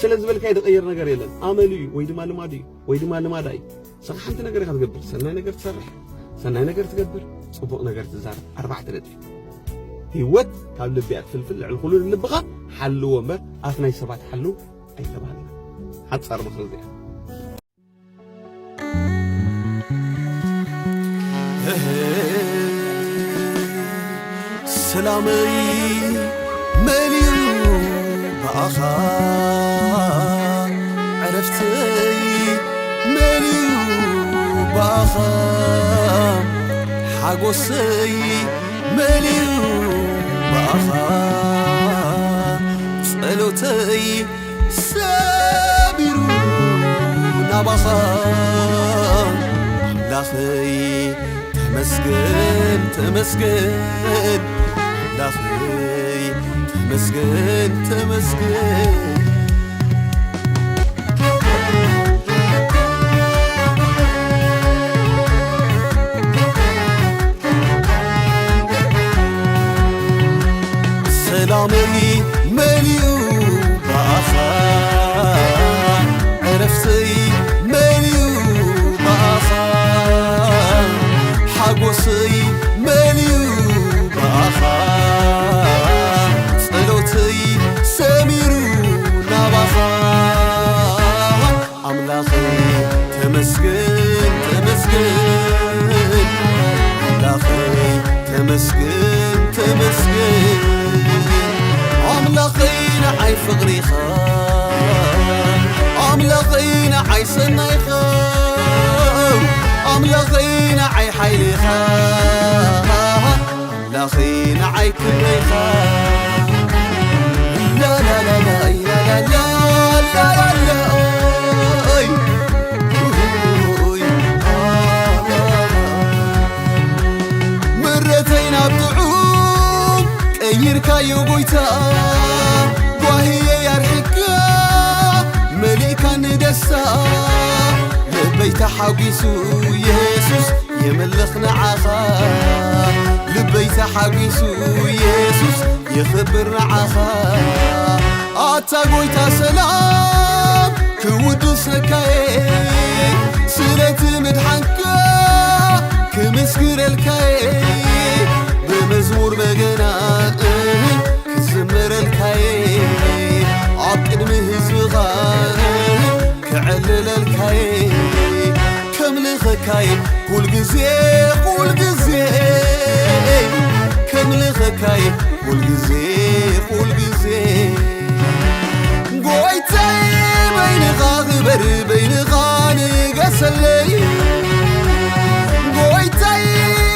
ስለዚህ በልካይ ተቀየር ነገር የለን አመልዩ ወይ ድማ ልማድ ወይ ድማ ልማዳይ ሰንሓንቲ ነገር ኢኻ ትገብር ሰናይ ነገር ትሰርሕ ሰናይ ነገር ትገብር ጽቡቕ ነገር ትዛረብ ኣርባዕተ ነጥቢ ህይወት ካብ ልቢ ኣትፍልፍል ልዕል ኩሉ ልብኻ ሓልዎ እምበር ኣፍ ናይ ሰባት ሓሉ ኣይተባሃልና ሓፃር ምኽሪ እዚኣ ሰላመይ መሊኡ በኣኻ ዕረፍተይ መሊኡ በኣኻ ሓጎሰይ መሊኡ በኣኻ ጸሎተይ ሰቢሩ ናባኻ ኣምላኸይ ተመስገን ተመስገን አምላኸይ ተመስገን ተመስገን ሰላመይ መሊኡ በኣኻ ዕረፍተይ መሊኡ በኣኻ ሓጎሰይ መሊኡ በኣኻ ጸሎተይ ሰሚሩ ናባኻ ኣምላኸይ ተመስገን ተመስገን ኣምላኸይ ተመስገን ተመስገን ኣምላኸይ ንዓይ ፍቕሪኻ ኣምላኸይ ንዓይ ሰናይኻ ኣምላኸይ ንዓይ ሓይልኻ ኣምላኸይ ንዓይ ክብረይኻ ምረተይ ናብ ጥዑም ቀይርካዮ ጎይታ ጓህየ ያርሕካ መሊእካ ንደስታ ልበይ ተሓጒሱ ኢየሱስ የመልኽ ንዓኻ ልበይ ተሓጒሱ ኢየሱስ የኽብር ንዓኻ ኣታ ጎይታ ሰላም ክውድሰካየ ስለቲ ምድሓንካ ክምስክረልካየ ብመዝሙር በገና ክዝምረልካየ ኣብ ቅድሚ ህዝብኻ ክዕልለልካየ ከምልኸካየ ኩል ጊዜ ከምልኸካየ ኩል ጊዜ ጎይታይ በይንኻ ክበር በይንኻ ንገሰለይ ጎይታይ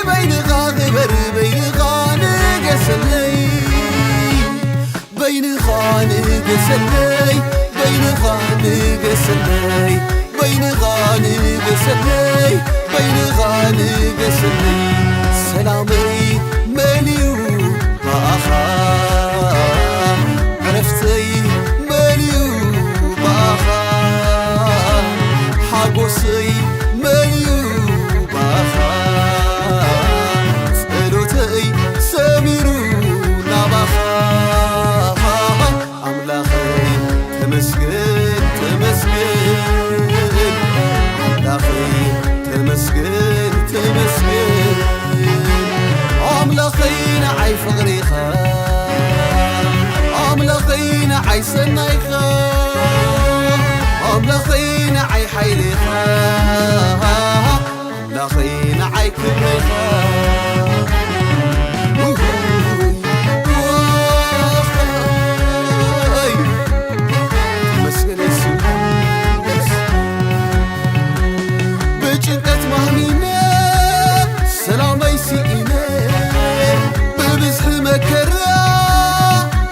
በይንኻ ክበር በይንኻ ንገሰለይ በይንኻ ንገሰለይ በይንኻ ንገሰለይ በይንኻ ንገሰለይ በይንኻ ንገሰለይ ሰላመይ መሊኡ በኣኻ ዕረፍተይ መሊኡ በኣኻ ሓጎሰይ መሊኡ በኣኻ ጸሎተይ ሰሚሩ ናባኻ ኣምላኸይ ተመስገን ተመስገን ኣምላኸይ ተመስገን ተመስገን ኣምላኸይ ንዓይ ፍቕሪኻ ኣምላኸይ ንዓይ ሰናይኻ ኣምላኸይ ንዓይ ሓይልኻ ኣምላኸይ ንዓይ ክብረይኻ ብጭንቀት ማህሚነ ሰላመይ ሲኢነ ብብዝሒ መከራ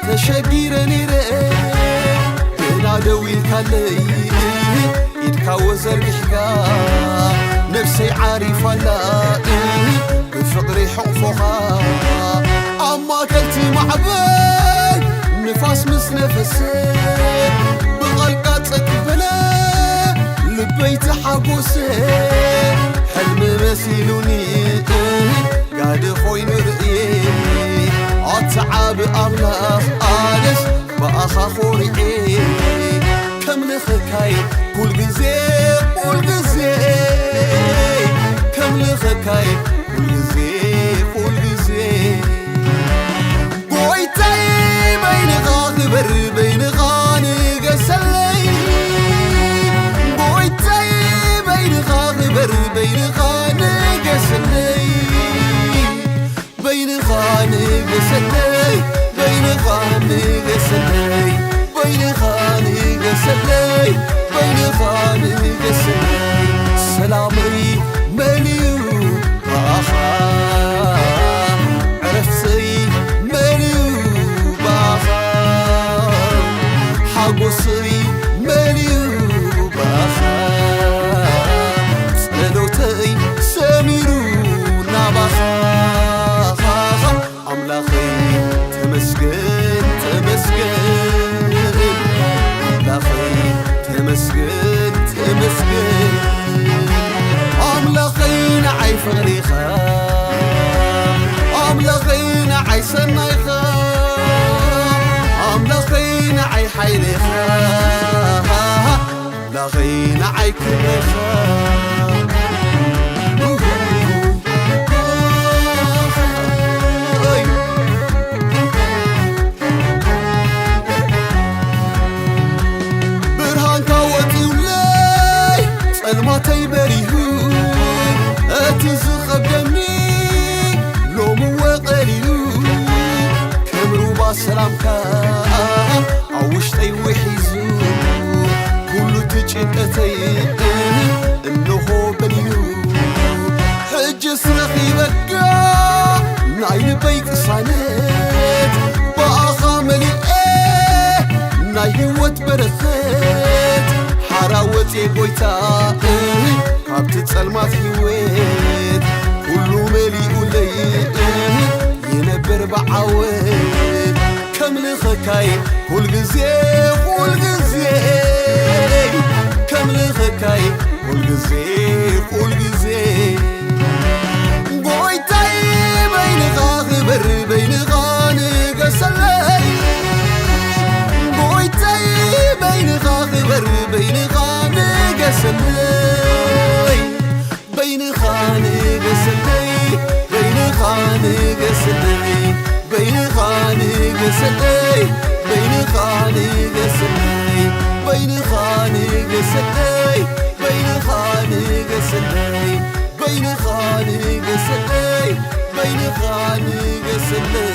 ተሸጊረ ነይረ ግና ደው ኢልካለይ ኢድካ ወዘርጊሕካ ነፍሰይ ዓሪፋላ ብፍቕሪ ሕቕፎኻ ኣብ ማእከልቲ ማዕበል ንፋስ ምስ ነፈሰ ብቐልቃ ጸጥ በለ ልበይ ተሓጐሰ ሕልሚ መሲሉኒ ጋደ ኾይኑ ርእየ ኣተዓቢ ኣምላኽ ኣነስ በኣኻ ኾሪዐ كملخكاي كل جزي كل جزي كملخكاي كل جزي كل جزي قويتاي بين غاغبر بين غاني قسلي قويتاي بين غاغبر بين غاني قسلي بين غاني قسلي بين غاني قسلي بين غاني قسلي بين غاني قسلي سلامي مليو باخا عرفتي مليو باخا حقصي مليو باخا سلوتي سميرو نباخا أملاخي تمسكن تمسكن أملاخي تمسكن تمسكن أملاخي نعي فغريخا أملاخي نعي سنايخا أملاخي نعي حيليخا أملاخي نعي كليخا الماتي بريهو اتزخب دمي لوم وقليو كمرو بسلامكا عوشتي وحيزو كل تجنتي انه بريو حج سرخي بكا نايل بيت صانت باخا ملئ نايوت برخت حراوتي قويتا كابت تسلمات هيوت كلو مليء لي ينبر بعوت كملخكاي كل جزي كل جزي كملخكاي كل جزي كل جزي قويتاي بين غاغبر بين غاني قسلي قويتاي بين غاغبر بين غاني قسلي بين غاني قسلي بين غاني قسلي بين غاني قسلي بين غاني قسلي بين غاني قسلي بين غاني قسلي بين غاني قسلي بين غاني قسلي